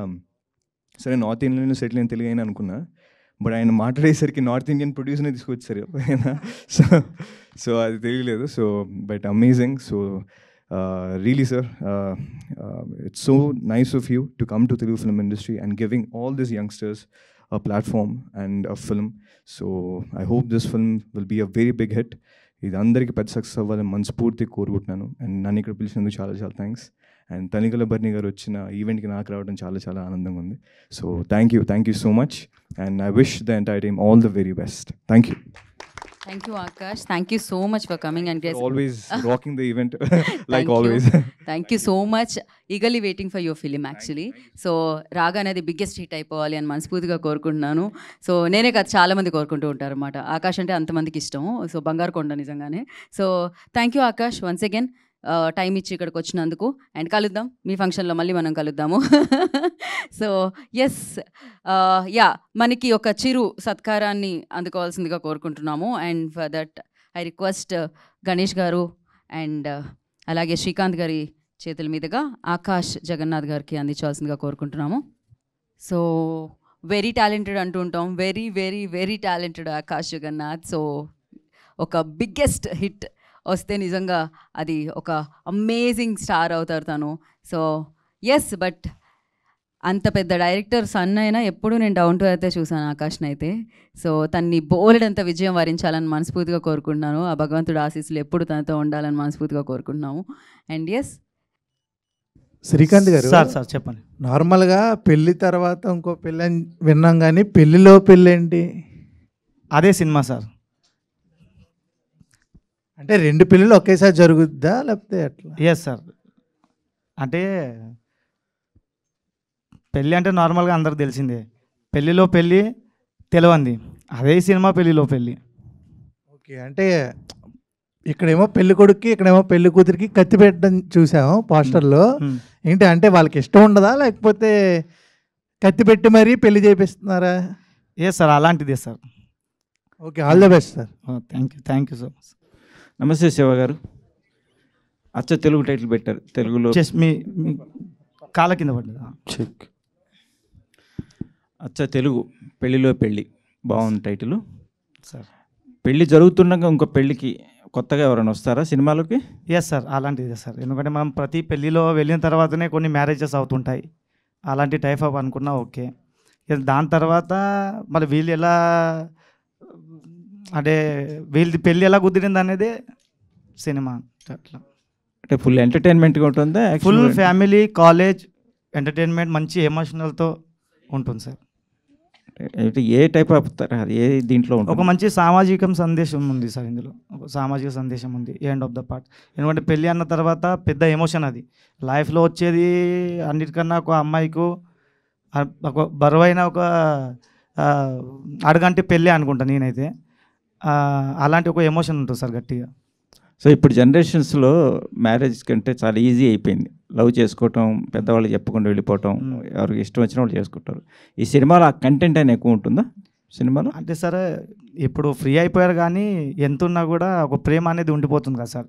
సరే నార్త్ ఇండియన్లో సెటిల్ అయిన తెలుగు అయినా అనుకున్నా. బట్ ఆయన మాట్లాడేసరికి నార్త్ ఇండియన్ ప్రొడ్యూసర్ని తీసుకొచ్చారు ఆయన. సో అది తెలియలేదు. So but amazing. So really sir it's so nice of you to come to Telugu film industry and giving all these youngsters a platform and a film. So I hope this film will be a very big hit. ఇది అందరికీ పెద్ద సక్సెస్ అవ్వాలని మనస్ఫూర్తిగా కోరుకుంటున్నాను. అండ్ నన్ను ఇక్కడ పిలిచినందుకు చాలా చాలా థ్యాంక్స్. అండ్ తనికల బర్ని గారు వచ్చిన ఈవెంట్కి నాకు రావడం చాలా చాలా ఆనందంగా ఉంది. So thank you so much. And I wish the entire team all the very best. Thank you Akash. Thank you so much for coming and always rocking the event like always. Thank you so much. Eagerly waiting for your film actually. So రాగా అనేది బిగ్గెస్ట్ హిట్ అయిపోవాలి అని మనస్ఫూర్తిగా కోరుకుంటున్నాను. సో నేనే కాదు చాలా మంది కోరుకుంటూ ఉంటారు అనమాట. ఆకాష్ అంటే అంతమందికి ఇష్టం. సో బంగారు కొండ నిజంగానే. So thank you Akash once again time ఇచ్చి ఇక్కడికి వచ్చినందుకు. అండ్ కలుద్దాం మీ ఫంక్షన్లో, మళ్ళీ మనం కలుద్దాము. సో ఎస్ మనకి ఒక చిరు సత్కారాన్ని అందుకోవాల్సిందిగా కోరుకుంటున్నాము. And for that I request Ganesh గారు అండ్ అలాగే శ్రీకాంత్ గారి చేతుల మీదుగా ఆకాష్ జగన్నాథ్ గారికి అందించాల్సిందిగా కోరుకుంటున్నాము. సో వెరీ టాలెంటెడ్ అంటూ ఉంటాం. Very very very talented Akash Jagannath. So ఒక బిగ్గెస్ట్ హిట్ వస్తే నిజంగా అది ఒక అమేజింగ్ స్టార్ అవుతారు తను. సో ఎస్ బట్ అంత పెద్ద డైరెక్టర్ సన్ అయినా ఎప్పుడు నేను డౌన్ టు అయితే చూసాను ఆకాష్ని అయితే. సో తన్ని బోలెడంత విజయం వరించాలని మనస్ఫూర్తిగా కోరుకుంటున్నాను. ఆ భగవంతుడు ఆశీస్సులు ఎప్పుడు తనతో ఉండాలని మనస్ఫూర్తిగా కోరుకుంటున్నాము. అండ్ ఎస్ శ్రీకాంత్ గారు సార్ చెప్పండి. నార్మల్గా పెళ్ళి తర్వాత ఇంకో పెళ్ళి అని విన్నాం, కానీ పెళ్ళిలో పెళ్ళి ఏంటి? అదే సినిమా సార్. అంటే రెండు పెళ్ళిళ్ళు ఒకేసారి జరుగుద్దా లేకపోతే ఎట్లా? Yes sir. అంటే పెళ్ళి అంటే నార్మల్గా అందరికి తెలిసిందే, పెళ్ళిలో పెళ్ళి తెలియంది. అదే సినిమా పెళ్ళిలో పెళ్ళి. ఓకే, అంటే ఇక్కడేమో పెళ్లి కొడుక్కి ఇక్కడేమో పెళ్లి కూతురికి కత్తి పెట్టడం చూసాము పోస్టర్లో. ఏంటి అంటే వాళ్ళకి ఇష్టం ఉండదా లేకపోతే కత్తి పెట్టి మరీ పెళ్లి చేపిస్తున్నారా? ఏ సార్ అలాంటిదే sir. Okay, all the best sir. Thank you so much. నమస్తే శివ గారు. అచ్చ తెలుగు టైటిల్ పెట్టారు తెలుగులో. మీ కాళ్ళ కింద పడ్డదా? చెక్. అచ్చ తెలుగు పెళ్ళిలో పెళ్ళి బాగుంది టైటిల్ సార్. పెళ్ళి జరుగుతుండగా ఇంకో పెళ్ళికి కొత్తగా ఎవరైనా వస్తారా సినిమాలోకి? ఎస్ సార్, అలాంటిదే సార్. ఎందుకంటే మనం ప్రతి పెళ్ళిలో వెళ్ళిన తర్వాతనే కొన్ని మ్యారేజెస్ అవుతుంటాయి. అలాంటి టైప్ ఆఫ్ అనుకున్నా ఓకే. దాని తర్వాత మరి వీళ్ళు ఎలా అంటే వీళ్ళది పెళ్ళి ఎలా కుదిరింది అనేది సినిమా. అట్లా అంటే ఫుల్ ఎంటర్టైన్మెంట్గా ఉంటుందా? ఫుల్ ఫ్యామిలీ కాలేజ్ ఎంటర్టైన్మెంట్ మంచి ఎమోషనల్తో ఉంటుంది సార్. అంటే ఏ టైప్ ఆఫ్ ఏ దీంట్లో ఒక మంచి సామాజిక సందేశం ఉంది సార్ ఇందులో. ఒక సామాజిక సందేశం ఉంది ఎండ్ ఆఫ్ ద పార్ట్. ఎందుకంటే పెళ్ళి అన్న తర్వాత పెద్ద ఎమోషన్ అది లైఫ్లో వచ్చేది. అన్నిటికన్నా ఒక అమ్మాయికు ఒక బరువైన ఒక అడగంటే పెళ్ళి అనుకుంటా నేనైతే. అలాంటి ఒక ఎమోషన్ ఉంటుంది సార్ గట్టిగా. సో ఇప్పుడు జనరేషన్స్లో మ్యారేజ్ కంటే చాలా ఈజీ అయిపోయింది. లవ్ చేసుకోవటం, పెద్దవాళ్ళు చెప్పకుండా వెళ్ళిపోవటం, ఎవరికి ఇష్టం వచ్చిన వాళ్ళు చేసుకుంటారు. ఈ సినిమాలో ఆ కంటెంట్ అయినా ఎక్కువ ఉంటుందా సినిమాలో? అంటే సార్ ఇప్పుడు ఫ్రీ అయిపోయారు, కానీ ఎంత ఉన్నా కూడా ఒక ప్రేమ అనేది ఉండిపోతుంది కదా సార్.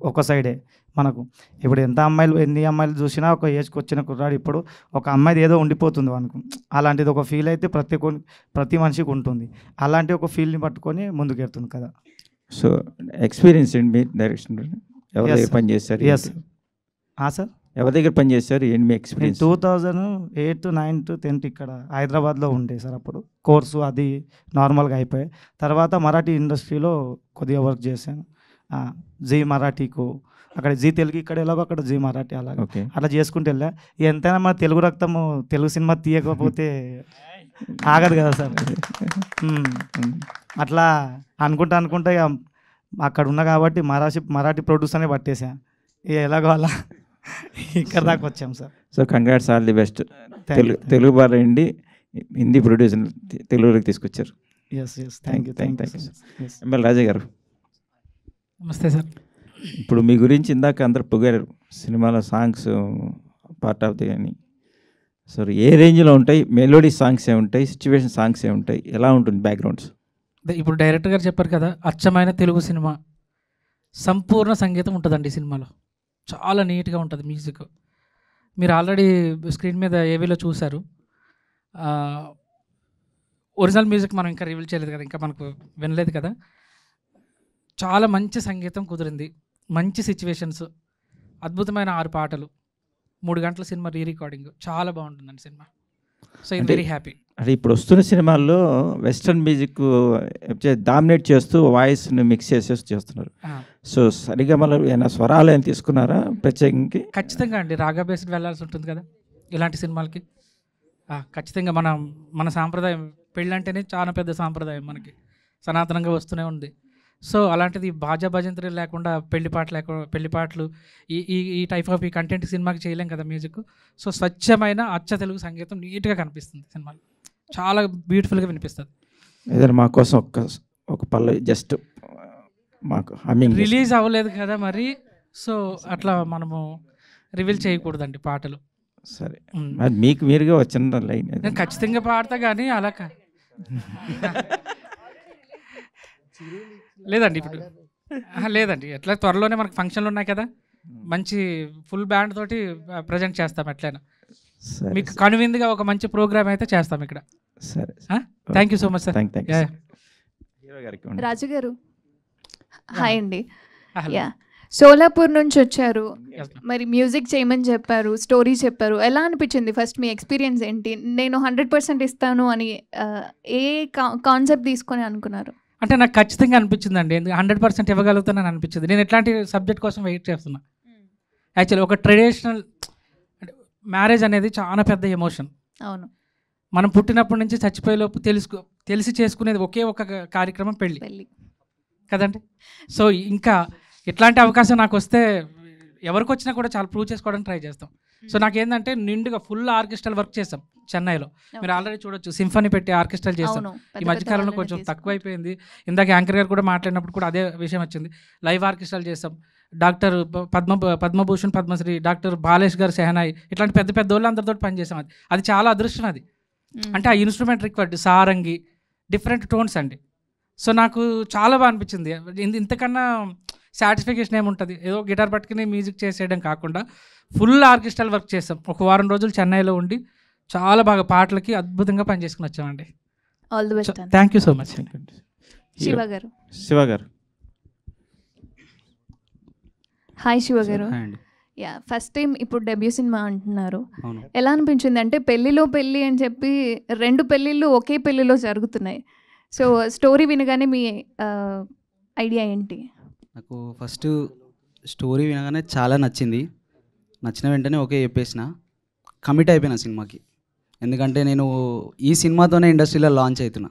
ఒక సైడే మనకు. ఇప్పుడు ఎన్ని అమ్మాయిలు చూసినా ఒక ఏజ్కి వచ్చిన కుర్రాడు ఇప్పుడు ఒక అమ్మాయిది ఏదో ఉండిపోతుంది మనకు. అలాంటిది ఒక ఫీల్ అయితే ప్రతి మనిషికి ఉంటుంది. అలాంటి ఒక ఫీల్ని పట్టుకొని ముందుకెళ్తుంది కదా. సో ఎక్స్పీరియన్స్ ఏంటి మీ డైరెక్షన్? ఎవరి దగ్గర పని చేస్తారు? సార్ ఎవరి దగ్గర పని చేస్తారు? ఏంటి మీ ఎక్స్పీరియన్స్? 2008, 9, 10 ఇక్కడ హైదరాబాద్లో ఉండే సార్. అప్పుడు కోర్సు అది నార్మల్గా అయిపోయాయి. తర్వాత మరాఠీ ఇండస్ట్రీలో కొద్దిగా వర్క్ చేశాను. జీ మరాఠీకు, అక్కడ జీ తెలుగు, ఇక్కడ ఎలాగో అక్కడ జీ మరాఠీ, అలాగే అట్లా చేసుకుంటూ వెళ్ళా. ఎంతైనా మన తెలుగు రక్తము తెలుగు సినిమా తీయకపోతే ఆగదు కదా సార్. అట్లా అనుకుంటా ఇక అక్కడ ఉన్నా కాబట్టి మరాఠీ ప్రొడ్యూసర్నే పట్టేసా. ఎలాగో అలా ఇక్కడ దాకా వచ్చాం sir. So congrats, all the best. Telugu బాగా అండి, హిందీ ప్రొడ్యూసర్ తెలుగులోకి తీసుకొచ్చారు. Thank you. ఎంఎల్ రాజా గారు నమస్తే సార్. ఇప్పుడు మీ గురించి ఇందాక అందరు పొగారు, సినిమాలో సాంగ్స్ పార్ట్ ఆఫ్ ది అని. సో ఏ రేంజ్లో ఉంటాయి? మెలోడీ సాంగ్స్ ఏముంటాయి, సిచ్యువేషన్ సాంగ్స్ ఏముంటాయి, ఎలా ఉంటుంది బ్యాక్గ్రౌండ్స్? ఇప్పుడు డైరెక్టర్ గారు చెప్పారు కదా, అచ్చమైన తెలుగు సినిమా, సంపూర్ణ సంగీతం ఉంటుందండి ఈ సినిమాలో. చాలా నీట్గా ఉంటుంది మ్యూజిక్. మీరు ఆల్రెడీ స్క్రీన్ మీద ఏవీలో చూశారు. ఒరిజినల్ మ్యూజిక్ మనం ఇంకా రివీల్ చేయలేదు కదా, ఇంకా మనకు వినలేదు కదా. చాలా మంచి సంగీతం కుదిరింది, మంచి సిచ్యువేషన్స్, అద్భుతమైన 6 పాటలు, 3 గంటల సినిమా రికార్డింగ్, చాలా బాగుంటుందండి cinema. So I'm very happy. అంటే ఇప్పుడు వస్తున్న సినిమాల్లో వెస్ట్రన్ మ్యూజిక్ డామినేట్ చేస్తూ వాయిస్ని మిక్స్ చేస్తున్నారు. సో సరిగా మళ్ళీ ఏమైనా స్వరాలు ఏమైనా తీసుకున్నారా ప్రత్యేకంగా? ఖచ్చితంగా అండి, రాగా బేస్డ్ వెళ్ళాల్సి ఉంటుంది కదా ఇలాంటి సినిమాలకి. ఖచ్చితంగా మన సాంప్రదాయం, పెళ్ళి అంటేనే చాలా పెద్ద సాంప్రదాయం మనకి, సనాతనంగా వస్తూనే ఉంది. సో అలాంటిది బాజా భజంత్రీలు లేకుండా పెళ్లి పాటలు ఈ టైప్ ఆఫ్ ఈ కంటెంట్ సినిమాకి చేయలేం కదా మ్యూజిక్. సో స్వచ్ఛమైన అచ్చ తెలుగు సంగీతం నీట్గా కనిపిస్తుంది సినిమాలో, చాలా బ్యూటిఫుల్గా వినిపిస్తుంది. ఏదైనా మా కోసం ఒక పల్లవి జస్ట్ మాకు రిలీజ్ అవ్వలేదు కదా మరి, సో అట్లా మనము రివీల్ చేయకూడదండి పాటలు. సరే, మీకు మీరుగా వచ్చిన లైన్ నేను ఖచ్చితంగా పాడతా కానీ అలా లేదండి. ఇప్పుడు లేదండి, ఎట్లా త్వరలోనే మనకు ఫంక్షన్లు ఉన్నాయి కదా, మంచి ఫుల్ బ్యాండ్ తోటి ప్రజెంట్ చేస్తాం. ఎట్లయినా మీకు కనువిందుగా ఒక మంచి ప్రోగ్రామ్ అయితే చేస్తాం ఇక్కడ. సరే, thank you so much sir. Raju garu hi అండి. యా, సోలాపూర్ నుంచి వచ్చారు, మరి మ్యూజిక్ చేయమని చెప్పారు, స్టోరీ చెప్పారు. ఎలా అనిపించింది ఫస్ట్ మీ ఎక్స్పీరియన్స్ ఏంటి? నేను 100% ఇస్తాను అని ఏ కాన్సెప్ట్ తీసుకొని అనుకున్నారు? అంటే నాకు ఖచ్చితంగా అనిపించిందండి, 100% ఇవ్వగలుగుతానని అనిపించింది. నేను ఎట్లాంటి సబ్జెక్ట్ కోసం వెయిట్ చేస్తున్నా. యాక్చువల్లీ ఒక ట్రెడిషనల్ మ్యారేజ్ అనేది చాలా పెద్ద ఎమోషన్. అవును, మనం పుట్టినప్పటి నుంచి చచ్చిపోయేలోపు తెలిసి చేసుకునేది ఒకే ఒక కార్యక్రమం, పెళ్ళి కదండి. సో ఇంకా ఇట్లాంటి అవకాశం నాకు వస్తే ఎవరికి వచ్చినా కూడా చాలా ప్రూవ్ చేసుకోవడానికి ట్రై చేస్తాం. సో నాకేంటంటే నిండుగా ఫుల్ ఆర్కెస్ట్రల్ వర్క్ చేస్తాం చెన్నైలో. మీరు ఆల్రెడీ చూడొచ్చు, సింఫనీ పెట్టి ఆర్కెస్ట్రాలు చేస్తాం. ఈ మధ్యకాలంలో కొంచెం తక్కువైపోయింది. ఇందాక యాంకర్ గారు కూడా మాట్లాడినప్పుడు కూడా అదే విషయం వచ్చింది. లైవ్ ఆర్కెస్ట్రాలు చేస్తాం. డాక్టర్ పద్మభూషణ్, పద్మశ్రీ, డాక్టర్ బాలేష్ గారు, సెహనాయి, ఇట్లాంటి పెద్ద పెద్ద వాళ్ళు అందరితో పనిచేసాం. అది చాలా అదృష్టం. అది అంటే ఆ instrument required Sarangi, different tones అండి. సో నాకు చాలా బాగా అనిపించింది. ఇంతకన్నా సాటిస్ఫికేషన్ ఏముంటుంది? ఏదో గిటార్ పట్టుకుని మ్యూజిక్ చేసేయడం కాకుండా ఫుల్ ఆర్కెస్ట్రల్ వర్క్ చేస్తాం. ఒక వారం రోజులు చెన్నైలో ఉండి చాలా బాగా పాటలకి అద్భుతంగా పనిచేసుకుని వచ్చామండి. All the best. Thank you so much. Shiva గారు హాయ్. శివ గారు, యా, ఫస్ట్ టైం ఇప్పుడు డెబ్యూ సినిమా అంటున్నారు, ఎలా అనిపించింది? అంటే పెళ్ళిలో పెళ్ళి అని చెప్పి 2 పెళ్ళిళ్ళు ఒకే పెళ్ళిలో జరుగుతున్నాయి. సో స్టోరీ వినగానే మీ ఐడియా ఏంటి? నాకు ఫస్ట్ స్టోరీ వినగానే చాలా నచ్చింది. నచ్చిన వెంటనే ఓకే చెప్పేసిన, కమిట్ అయిపోయిన సినిమాకి. ఎందుకంటే నేను ఈ సినిమాతోనే ఇండస్ట్రీలో లాంచ్ అవుతున్నా.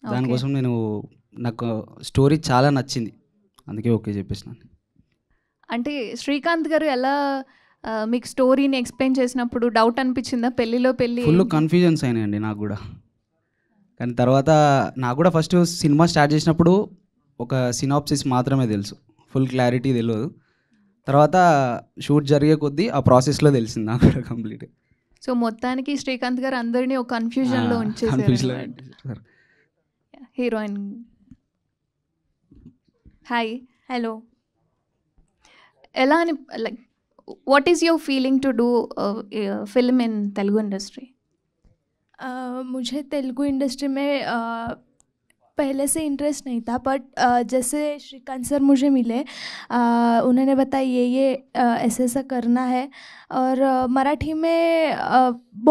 దానికోసం నాకు స్టోరీ చాలా నచ్చింది, అందుకే ఓకే చెప్పేసిన. అంటే శ్రీకాంత్ గారు ఎలా మీకు స్టోరీని ఎక్స్ప్లెయిన్ చేసినప్పుడు డౌట్ అనిపించిందా? పెళ్ళిలో పెళ్ళి ఫుల్ కన్ఫ్యూజన్స్ అయినాయండి నాకు కూడా. కానీ తర్వాత నాకు కూడా ఫస్ట్ సినిమా స్టార్ట్ చేసినప్పుడు ఒక సినాప్సిస్ మాత్రమే తెలుసు, ఫుల్ క్లారిటీ తెలియదు. తర్వాత షూట్ జరిగే కొద్దీ ఆ ప్రాసెస్లో తెలిసింది నాకు కూడా కంప్లీట్. సో మొత్తానికి శ్రీకాంత్ గారు అందరినీ ఒక కన్ఫ్యూజన్లో ఉంచేసారు. Heroine hi. హలో. ఎలా అని like what is your feeling to do film in Telugu industry? मुझे तेलुगु इंडस्ट्री में पहले से इंटरेस्ट नहीं था, बट जैसे श्रीकांत सर मुझे मिले, उन्होंने बताया ये ऐसा ऐसा करना है, और मराठी में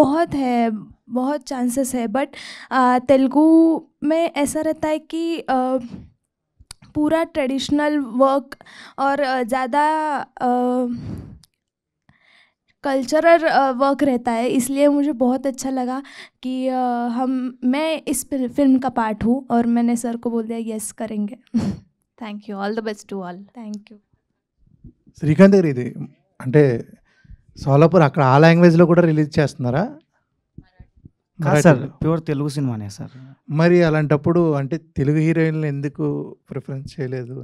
बहुत है, बहुत चांसेस है, बट तेलुगु में ऐसा रहता है कि पूरा ट्रेडिशनल वर्क और ज़्यादा कल्चरल वर्क रहता है, इसलिए मुझे बहुत अच्छा लगा कि मैं इस फिल्म का पार्ट हूँ, और मैंने सर को बोल दिया यस करेंगे. Thank you, all the best to all. Thank you. Srikanth గారు, ఇది అంటే సోలాపూర్ అక్కడ ఆ లాంగ్వేజ్లో కూడా రిలీజ్ చేస్తున్నారా? సార్ ప్యూర్ తెలుగు సినిమానే సార్. మరి అలాంటప్పుడు అంటే తెలుగు హీరోయిన్లు ఎందుకు ప్రిఫరెన్స్ చేయలేదు?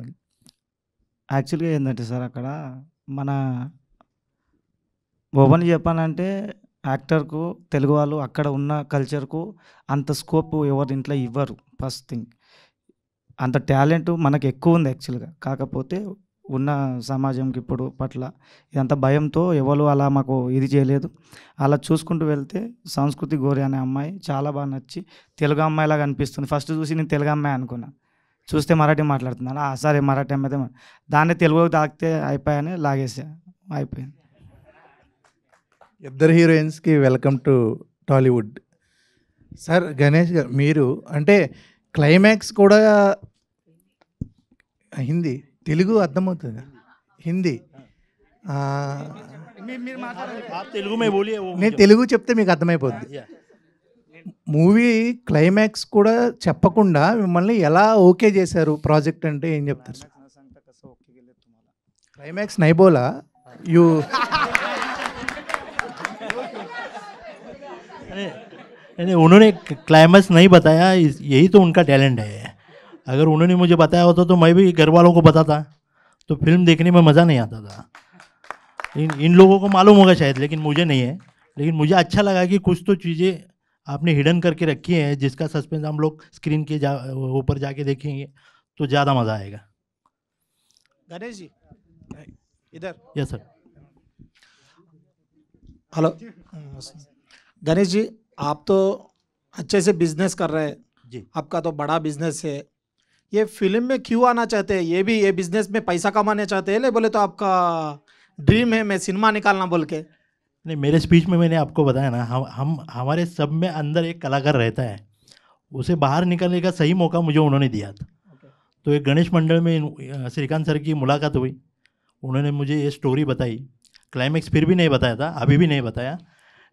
యాక్చువల్గా ఏంటంటే సార్, అక్కడ మన ఓపెన్ చెప్పాలంటే యాక్టర్కు తెలుగు వాళ్ళు అక్కడ ఉన్న కల్చర్కు అంత స్కోప్ ఎవరి ఇంట్లో ఇవ్వరు. ఫస్ట్ థింగ్, అంత టాలెంట్ మనకు ఎక్కువ ఉంది యాక్చువల్గా. కాకపోతే ఉన్న సమాజంకి ఇప్పుడు పట్ల ఇదంతా భయంతో ఎవరు అలా మాకు ఇది చేయలేదు. అలా చూసుకుంటూ వెళ్తే సంస్కృతి గోరి అనే అమ్మాయి చాలా బాగా నచ్చి తెలుగు అమ్మాయిలాగా అనిపిస్తుంది. ఫస్ట్ చూసి నేను తెలుగు అమ్మాయి అనుకున్నా, చూస్తే మరాఠీ మాట్లాడుతున్నాను. సరే మరాఠీ అమ్మాయితే దాన్ని తెలుగులోకి తాకితే అయిపోయాని లాగేసా, అయిపోయింది. ఇద్దరు హీరోయిన్స్కి welcome to Tollywood. Sir Ganesh garu, మీరు అంటే క్లైమాక్స్ కూడా హిందీ, తెలుగు అర్థమవుతుంది, హిందీ. నేను తెలుగు చెప్తే మీకు అర్థమైపోద్ది. మూవీ క్లైమాక్స్ కూడా చెప్పకుండా మిమ్మల్ని ఎలా ఓకే చేశారు ప్రాజెక్ట్ అంటే ఏం చెప్తారు సార్? క్లైమాక్స్ నైబోలా యూ नहीं, उन्होंने क्लाइमैक्स नहीं बताया, यही तो उनका टैलेंट है. अगर उन्होंने मुझे बताया होता तो मैं भी घर वालों को बताता, तो फिल्म देखने में मज़ा नहीं आता था. इन लोगों को मालूम होगा शायद, लेकिन मुझे नहीं है. लेकिन मुझे अच्छा लगा कि कुछ तो चीज़ें आपने हिडन करके रखी हैं, जिसका सस्पेंस हम लोग स्क्रीन के ऊपर जाके देखेंगे तो ज़्यादा मज़ा आएगा. गणेश जी इधर. Yes sir. Hello Ganesh ji, आप तो अच्छे से बिजनेस कर रहे हैं जी, आपका तो बड़ा बिजनेस है. ये फिल्म में क्यों आना चाहते हैं? ये भी ये बिजनेस में पैसा कमाने चाहते हैं, ले बोले तो आपका ड्रीम है मैं सिनेमा निकालना बोल के? नहीं, मेरे स्पीच में मैंने आपको बताया ना, हम हमारे सब में अंदर एक कलाकार रहता है, उसे बाहर निकलने का सही मौका मुझे उन्होंने दिया था. तो एक गणेश मंडल में श्रीकांत सर की मुलाकात हुई, उन्होंने मुझे ये स्टोरी बताई. क्लाइमैक्स फिर भी नहीं बताया था, अभी भी नहीं बताया,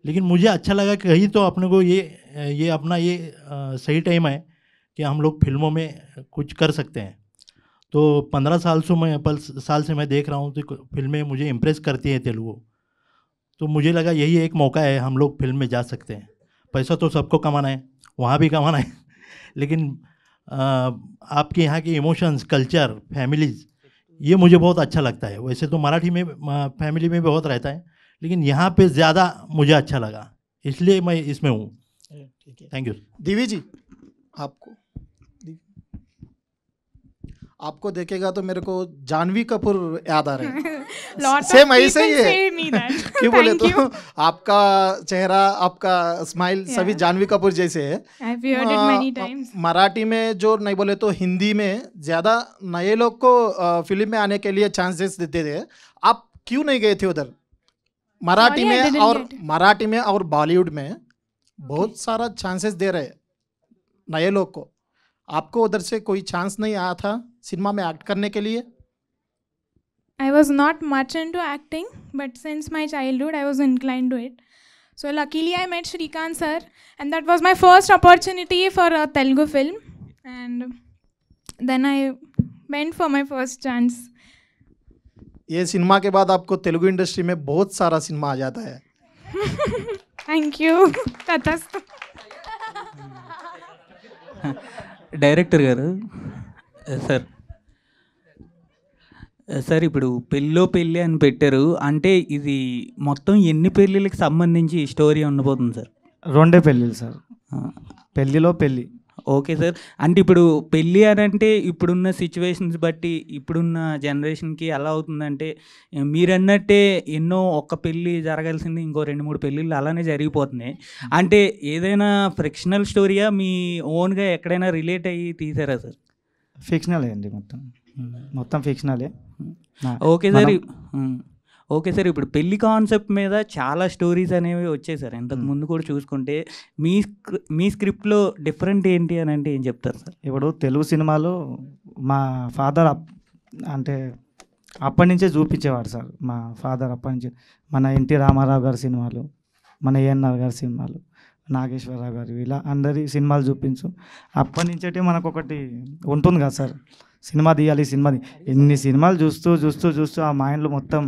लेकिन मुझे अच्छा लगा कि कहीं तो अपने को ये अपना ये सही टाइम है कि हम लोग फिल्मों में कुछ कर सकते हैं. तो 15 साल से मैं देख रहा हूँ तो फिल्में मुझे इम्प्रेस करती हैं तेलुगु. तो मुझे लगा यही एक मौका है, हम लोग फिल्म में जा सकते हैं. पैसा तो सबको कमाना है, वहाँ भी कमाना है, लेकिन आपके यहाँ के इमोशंस, कल्चर, फैमिलीज़, ये मुझे बहुत अच्छा लगता है. वैसे तो मराठी में फैमिली में बहुत रहता है, लेकिन यहाँ पे ज़्यादा मुझे अच्छा लगा, इसलिए मैं इसमें हूँ. Thank you. दिवी जी, आपको देखेगा तो मेरे को जानवी कपूर याद आ रहे हैं. सेम ऐसे ही है. क्यों बोले तो आपका चेहरा, आपका स्माइल सभी जानवी कपूर जैसे है. मराठी में जो नहीं बोले तो हिंदी में ज़्यादा नए लोग को फिल्म में आने के लिए चांसेस देते थे. आप क्यों नहीं गए थे उधर? मराठी में और बॉलीवुड में बहुत सारा चांसेस दे रहे नए लोग को. आपको उधर से कोई चांस नहीं आया था सिनेमा में एक्ट करने के लिए? I was not much into acting, but since my childhood I was inclined to it. So luckily I met Shrikant sir, and that was my first opportunity for a Telugu film, and then I went for my first chance. ये सिनेमा के बाद आपको तेलुगु इंडस्ट्री में बहुत सारा सिनेमा आ जाता है. Thank you. Tatastu. డైరెక్టర్ గారు, సార్ ఇప్పుడు పెళ్ళో పెళ్ళి అని పెట్టారు, అంటే ఇది మొత్తం ఎన్ని పెళ్ళిళ్ళకి సంబంధించి స్టోరీ ఉండబోతుంది సార్? 2 పెళ్ళిళ్ళు సార్, పెళ్ళిలో పెళ్ళి. Okay sir. అంటే ఇప్పుడు పెళ్ళి అని అంటే ఇప్పుడున్న సిచ్యువేషన్స్ బట్టి ఇప్పుడున్న జనరేషన్కి ఎలా అవుతుందంటే మీరన్నట్టే ఎన్నో ఒక్క పెళ్ళి జరగాల్సింది ఇంకో 2-3 పెళ్ళిళ్ళు అలానే జరిగిపోతున్నాయి. అంటే ఏదైనా ఫ్రిక్షనల్ స్టోరీయా మీ ఓన్గా ఎక్కడైనా రిలేట్ అయ్యి తీసారా సార్? ఫిక్షనలే అండి, మొత్తం ఫిక్షనలే. Okay sir. ఓకే సార్, ఇప్పుడు పెళ్లి కాన్సెప్ట్ మీద చాలా స్టోరీస్ అనేవి వచ్చాయి సార్ ఇంతకు ముందు కూడా చూసుకుంటే. మీ స్క్రిప్ట్లో డిఫరెంట్ ఏంటి అని అంటే ఏం చెప్తారు సార్? ఇప్పుడు తెలుగు సినిమాలో మా ఫాదర్ అంటే అప్పటి నుంచే చూపించేవాడు సార్. మా ఫాదర్ అప్పటి నుంచి మన ఎన్టీ రామారావు గారి సినిమాలు, మన ఏఎన్ఆర్ గారి సినిమాలు, నాగేశ్వరరావు గారు, ఇలా అందరి సినిమాలు చూపించు. అప్పటి నుంచే మనకు ఒకటి ఉంటుంది కదా సార్, సినిమా తీయాలి, ఎన్ని సినిమాలు చూస్తూ చూస్తూ చూస్తూ ఆ మైండ్లో మొత్తం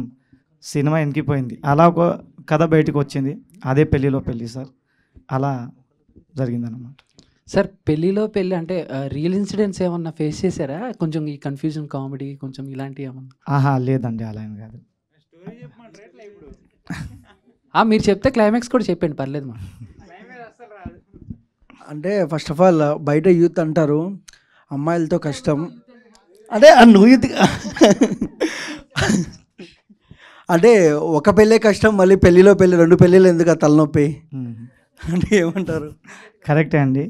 సినిమా ఎనికిపోయింది. అలా ఒక కథ బయటకు వచ్చింది, అదే పెళ్ళిలో పెళ్ళి సార్. అలా జరిగిందన్నమాట సార్. పెళ్ళిలో పెళ్ళి అంటే రియల్ ఇన్సిడెంట్స్ ఏమన్నా ఫేస్ చేశారా? కొంచెం ఈ కన్ఫ్యూజన్ కామెడీ కొంచెం ఇలాంటివి ఏమన్నా? లేదండి, అలా ఏం కాదు. మీరు చెప్తే క్లైమాక్స్ కూడా చెప్పండి, పర్లేదు మా. అంటే ఫస్ట్ ఆఫ్ ఆల్ బయట యూత్ అంటారు అమ్మాయిలతో కష్టం, అంటే నువ్వు యూత్ అంటే ఒక పెళ్ళే కష్టం, మళ్ళీ పెళ్ళిలో పెళ్ళి 2 పెళ్ళిళ్ళు ఎందుకు ఆ తలనొప్పి అంటే ఏమంటారు? కరెక్టే అండి,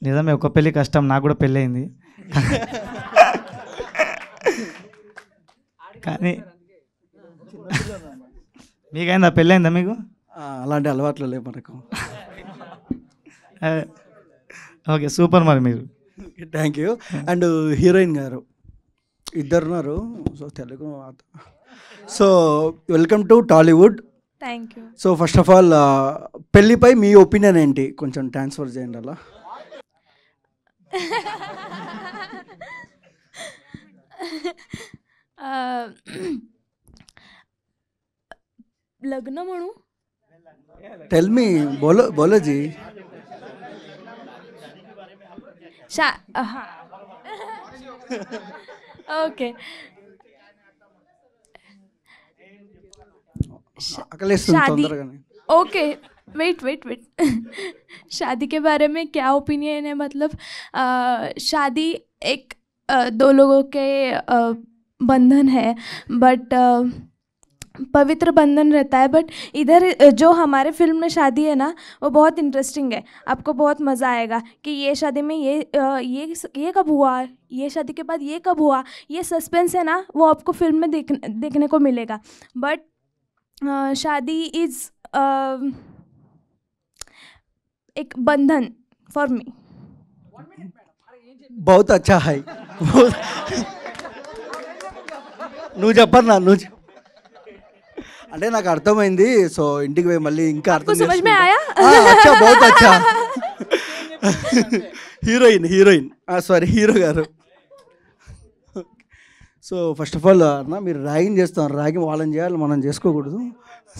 నిజమే. ఒక పెళ్ళి కష్టం, నాకు కూడా పెళ్ళి అయింది. కానీ మీకైందా, పెళ్ళి అయిందా మీకు? అలాంటి అలవాట్లు లేవు మనకు. Okay, super. మరి మీరు థ్యాంక్ యూ. అండ్ హీరోయిన్ గారు ఇద్దరున్నారు, so Telugu. So welcome to Tollywood. Thank you. So first of all పెళ్ళిపై మీ ఒపీనియన్ ఏంటి, కొంచెం ట్రాన్స్ఫర్ చేయండి అలా. लग्न म्हणू? टेल मी, बोलो जी. हाँ ओके. शादी, ओके, वेट शादी के बारे में क्या ओपिनियन है? मतलब शादी एक 2 लोगों के बंधन है, बट पवित्र बंधन रहता है. बट इधर जो हमारे फिल्म में शादी है ना, वो बहुत इंटरेस्टिंग है. आपको बहुत मज़ा आएगा कि ये शादी में ये कब हुआ, ये शादी के बाद ये कब हुआ. ये सस्पेंस है ना, वो आपको फिल्म में देखने को मिलेगा. बट शादी इज़ एक बंधन फॉर मी. बहुत अच्छा है. నువ్వు చెప్పన్నా, నువ్వు అంటే నాకు అర్థమైంది. సో ఇంటికి పోయి మళ్ళీ ఇంకా అర్థం అచ్చా, బహుత్ అచ్చా. హీరోయిన్ సారీ, హీరో గారు. సో ఫస్ట్ ఆఫ్ ఆల్ అన్న, మీరు ర్యాగింగ్ చేస్తాం, ర్యాగింగ్ వాళ్ళని చేయాలి, మనం చేసుకోకూడదు.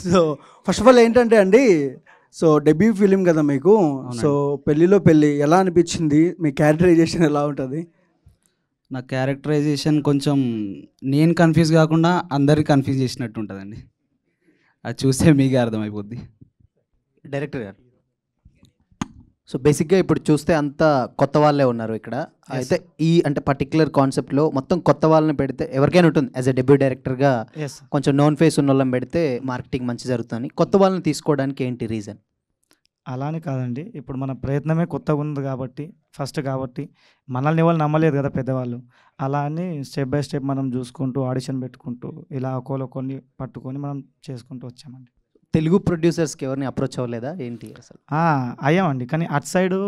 సో ఫస్ట్ ఆఫ్ ఆల్ ఏంటంటే అండి, సో డెబ్యూ ఫిలిం కదా మీకు. సో పెళ్ళిలో పెళ్ళి ఎలా అనిపించింది, మీ క్యారెక్టరైజేషన్ ఎలా ఉంటుంది? నా క్యారెక్టరైజేషన్ కొంచెం నేను కన్ఫ్యూజ్ కాకుండా అందరికి కన్ఫ్యూజ్ చేసినట్టు ఉంటుందండి. అది చూస్తే మీకే అర్థమైపోద్ది. డైరెక్టర్ గారు, సో బేసిక్గా ఇప్పుడు చూస్తే అంతా కొత్త వాళ్ళే ఉన్నారు ఇక్కడ. అయితే ఈ అంటే పర్టికులర్ కాన్సెప్ట్లో మొత్తం కొత్త వాళ్ళని పెడితే ఎవరికైనా ఉంటుంది, యాజ్ ఎ డెబ్యూ డైరెక్టర్గా కొంచెం నోన్ ఫేస్ ఉన్న వాళ్ళని పెడితే మార్కెటింగ్ మంచి జరుగుతుంది. కొత్త వాళ్ళని తీసుకోవడానికి ఏంటి రీజన్? అలానే కాదండి, ఇప్పుడు మన ప్రయత్నమే కొత్తగా ఉంది కాబట్టి, ఫస్ట్ కాబట్టి మనల్ని వాళ్ళు నమ్మలేదు కదా పెద్దవాళ్ళు. అలా అని స్టెప్ బై స్టెప్ మనం చూసుకుంటూ ఆడిషన్ పెట్టుకుంటూ ఇలా కొన్ని పట్టుకొని మనం చేసుకుంటూ వచ్చామండి. తెలుగు ప్రొడ్యూసర్స్కి ఎవరిని అప్రోచ్ అవ్వలేదా ఏంటి అసలు? అయ్యామండి, కానీ అటు సైడు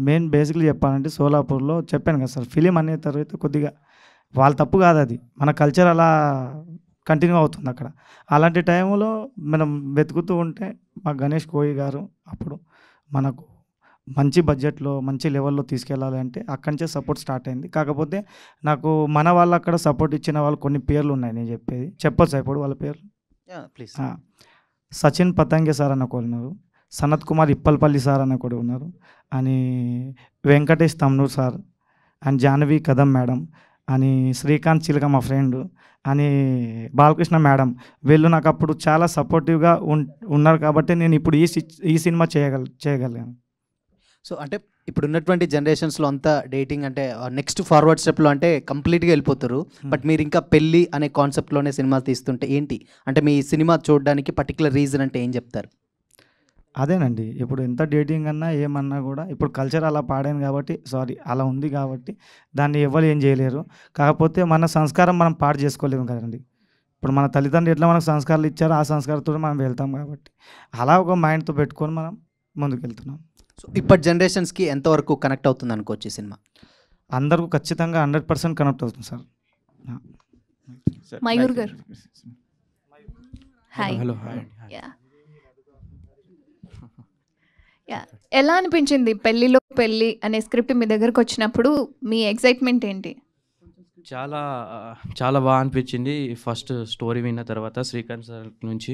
మెయిన్ బేసిక్లీ చెప్పాలంటే సోలాపూర్లో చెప్పాను కదా సార్, ఫిలిం అనే తర్వాత కొద్దిగా వాళ్ళ తప్పు కాదు, అది మన కల్చర్ అలా కంటిన్యూ అవుతుంది అక్కడ. అలాంటి టైంలో మనం వెతుకుతూ ఉంటే మా గణేష్ కోయి గారు అప్పుడు మనకు మంచి బడ్జెట్లో మంచి లెవెల్లో తీసుకెళ్ళాలి అంటే అక్కడి నుంచే సపోర్ట్ స్టార్ట్ అయింది. కాకపోతే నాకు మన వాళ్ళు అక్కడ సపోర్ట్ ఇచ్చిన వాళ్ళు కొన్ని పేర్లు ఉన్నాయి, నేను చెప్పేది చెప్పొచ్చా ఇప్పుడు వాళ్ళ పేర్లు? ప్లీజ్. సచిన్ పతంగే సార్ అన్న ఒకరు ఉన్నారు, సనత్ కుమార్ ఇప్పల్పల్లి సార్ అన్న ఒకరు ఉన్నారు, అని Venkatesh తమ్నూర్ sir, and Jahnavi Kadam madam, అని శ్రీకాంత్ చిలక మా ఫ్రెండ్, అని బాలకృష్ణ మేడం. వీళ్ళు నాకు అప్పుడు చాలా సపోర్టివ్గా ఉన్నారు కాబట్టి నేను ఇప్పుడు ఈ సినిమా చేయగలిగాను. సో అంటే ఇప్పుడు ఉన్నటువంటి జనరేషన్స్లో అంతా డేటింగ్ అంటే నెక్స్ట్ ఫార్వర్డ్ స్టెప్లో అంటే కంప్లీట్గా వెళ్ళిపోతారు. బట్ మీరు ఇంకా పెళ్ళి అనే కాన్సెప్ట్లోనే సినిమా తీస్తుంటే ఏంటి అంటే మీ సినిమా చూడడానికి పర్టికులర్ రీజన్ అంటే ఏం చెప్తారు? అదేనండి, ఇప్పుడు ఎంత డేటింగ్ అన్నా ఏమన్నా కూడా ఇప్పుడు కల్చర్ అలా పాడాను కాబట్టి అలా ఉంది కాబట్టి దాన్ని ఎవరు ఏం చేయలేరు. కాకపోతే మన సంస్కారం మనం పాడు చేసుకోలేము కదండి. ఇప్పుడు మన తల్లిదండ్రులు ఎట్లా మనకు సంస్కారాలు ఇచ్చారో ఆ సంస్కారంతో మనం వెళ్తాం కాబట్టి అలా ఒక మైండ్తో పెట్టుకొని మనం ముందుకు వెళ్తున్నాం. సో ఇప్పటి జనరేషన్స్కి ఎంతవరకు కనెక్ట్ అవుతుంది అనుకోవచ్చు ఈ సినిమా? అందరికీ ఖచ్చితంగా 100% కనెక్ట్ అవుతుంది సార్. మయూర్ గారు హాయ్. హలో. ఎలా అనిపించింది పెళ్ళిలో పెళ్ళి అనే స్క్రిప్ట్ మీ దగ్గరకు వచ్చినప్పుడు మీ ఎక్సైట్మెంట్ ఏంటి? చాలా చాలా బాగా అనిపించింది. ఫస్ట్ స్టోరీ విన్న తర్వాత శ్రీకాంత్ సార్ నుంచి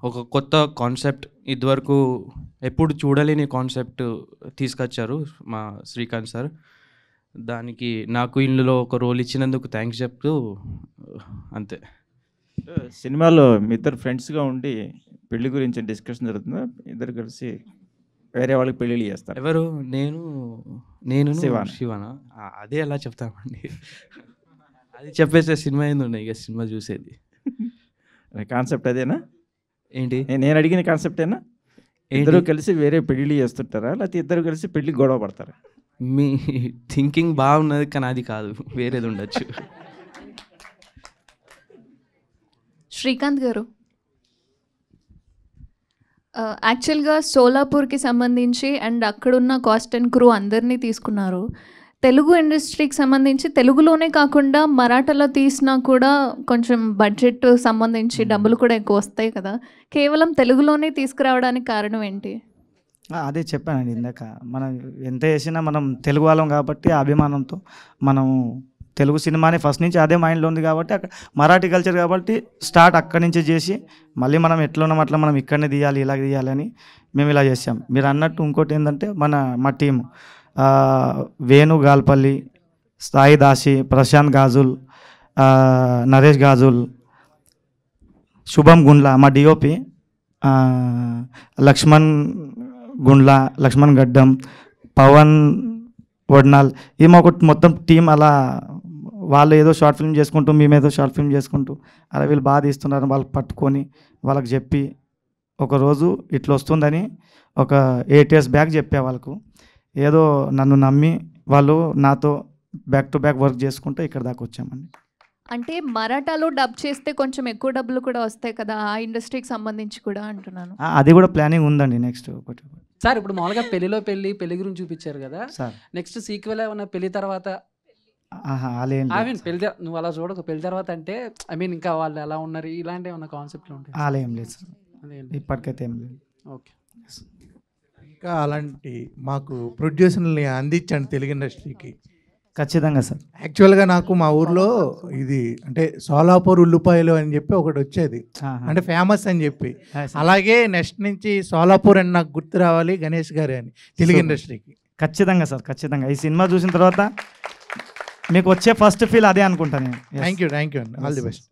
ఒక కొత్త కాన్సెప్ట్, ఇదివరకు ఎప్పుడు చూడలేని కాన్సెప్ట్ తీసుకొచ్చారు మా శ్రీకాంత్ సార్. దానికి నాకు ఇందులో ఒక రోల్ ఇచ్చినందుకు థ్యాంక్స్ చెప్తూ అంతే. సినిమాలో మీ ఇద్దరు ఫ్రెండ్స్గా ఉండి పెళ్లి గురించి డిస్కషన్ జరుగుతుందా? ఇద్దరు కలిసి వేరే వాళ్ళకి పెళ్ళిళ్ళు చేస్తారు. ఎవరు? నేను శివానా? శివానా? అదే ఎలా చెప్తామండి, అది చెప్పేసే సినిమా ఏంది ఉన్నాయి, ఇక సినిమా చూసేది. కాన్సెప్ట్ అదేనా? ఏంటి నేను అడిగిన కాన్సెప్టేనా? ఇద్దరు కలిసి వేరే పెళ్ళిళ్ళు చేస్తుంటారా, లేకపోతే ఇద్దరు కలిసి పెళ్ళి గొడవ పడతారా? మీ థింకింగ్ బాగున్నది కానీ అది కాదు, వేరేది ఉండొచ్చు. శ్రీకాంత్ గారు, యాక్చువల్గా సోలాపూర్కి సంబంధించి అండ్ అక్కడున్న కాస్ట్ అండ్ క్రూ అందరినీ తీసుకున్నారు. తెలుగు ఇండస్ట్రీకి సంబంధించి తెలుగులోనే కాకుండా మరాఠాలో తీసినా కూడా కొంచెం బడ్జెట్ సంబంధించి డబ్బులు కూడా ఎక్కువ వస్తాయి కదా, కేవలం తెలుగులోనే తీసుకురావడానికి కారణం ఏంటి? అదే చెప్పానండి ఇందాక, మనం ఎంత చేసినా మనం తెలుగు వాళ్ళం కాబట్టి ఆ అభిమానంతో మనం తెలుగు సినిమాని ఫస్ట్ నుంచి అదే మైండ్లో ఉంది కాబట్టి అక్కడ మరాఠీ కల్చర్ కాబట్టి స్టార్ట్ అక్కడి నుంచే చేసి మళ్ళీ మనం ఎట్లా ఉన్నాం అట్లా మనం ఇక్కడనే తీయాలి ఇలా తీయాలని మేము ఇలా చేసాం. మీరు అన్నట్టు ఇంకోటి ఏంటంటే మా టీము వేణు గాల్పల్లి, సాయి దాసి, ప్రశాంత్ గాజుల్, నరేష్ గాజుల్, శుభం గుండ్ల, మా డిఓపి లక్ష్మణ్ గుండ్ల, లక్ష్మణ్ గడ్డం, పవన్ వడ్నాల్, ఈ మాకు మొత్తం టీం అలా వాళ్ళు ఏదో షార్ట్ ఫిల్మ్ చేసుకుంటూ మేమేదో షార్ట్ ఫిల్మ్ చేసుకుంటూ అలా వీళ్ళు బాగా తీస్తున్నారు వాళ్ళకి పట్టుకొని వాళ్ళకి చెప్పి ఒకరోజు ఇట్లా వస్తుందని ఒక 8 years బ్యాక్ చెప్పే వాళ్ళకు ఏదో నన్ను నమ్మి వాళ్ళు నాతో బ్యాక్ టు బ్యాక్ వర్క్ చేసుకుంటూ ఇక్కడ దాకా వచ్చామండి. అంటే మరాఠాలో డబ్ చేస్తే కొంచెం ఎక్కువ డబ్బులు కూడా వస్తాయి కదా, ఆ ఇండస్ట్రీకి సంబంధించి కూడా అంటున్నాను. అది కూడా ప్లానింగ్ ఉందండి నెక్స్ట్ ఒకటి. సార్ ఇప్పుడు మామూలుగా పెళ్లిలో పెళ్లి గురించి చూపించారు కదా సార్, నెక్స్ట్ సీక్వెల్ ఏమన్నా పెళ్లి తర్వాత పెళ్లి నువ్వు అలా చూడకు, పెళ్లి తర్వాత అంటే ఐ మీన్ ఇంకా వాళ్ళు ఎలా ఉన్నారు ఇలాంటి ఏమన్నా కాన్సెప్ట్లు ఉంటాయి? అలా ఏం లేదు సార్, ఇప్పటికైతే ఏం లేదు. ఓకే, ఇంకా అలాంటి మాకు ప్రొడ్యూసర్ని అందించండి తెలుగు ఇండస్ట్రీకి. ఖచ్చితంగా సార్. యాక్చువల్గా నాకు మా ఊర్లో ఇది అంటే సోలాపూర్ ఉల్లిపాయలు అని చెప్పి ఒకటి వచ్చేది, అంటే ఫేమస్ అని చెప్పి. అలాగే నెక్స్ట్ నుంచి సోలాపూర్ అని నాకు గుర్తు రావాలి గణేష్ గారే అని తెలుగు ఇండస్ట్రీకి. ఖచ్చితంగా సార్, ఖచ్చితంగా. ఈ సినిమా చూసిన తర్వాత మీకు వచ్చే ఫస్ట్ ఫీల్ అదే అనుకుంటాను. థ్యాంక్ యూ అండి, ఆల్ ది బెస్ట్.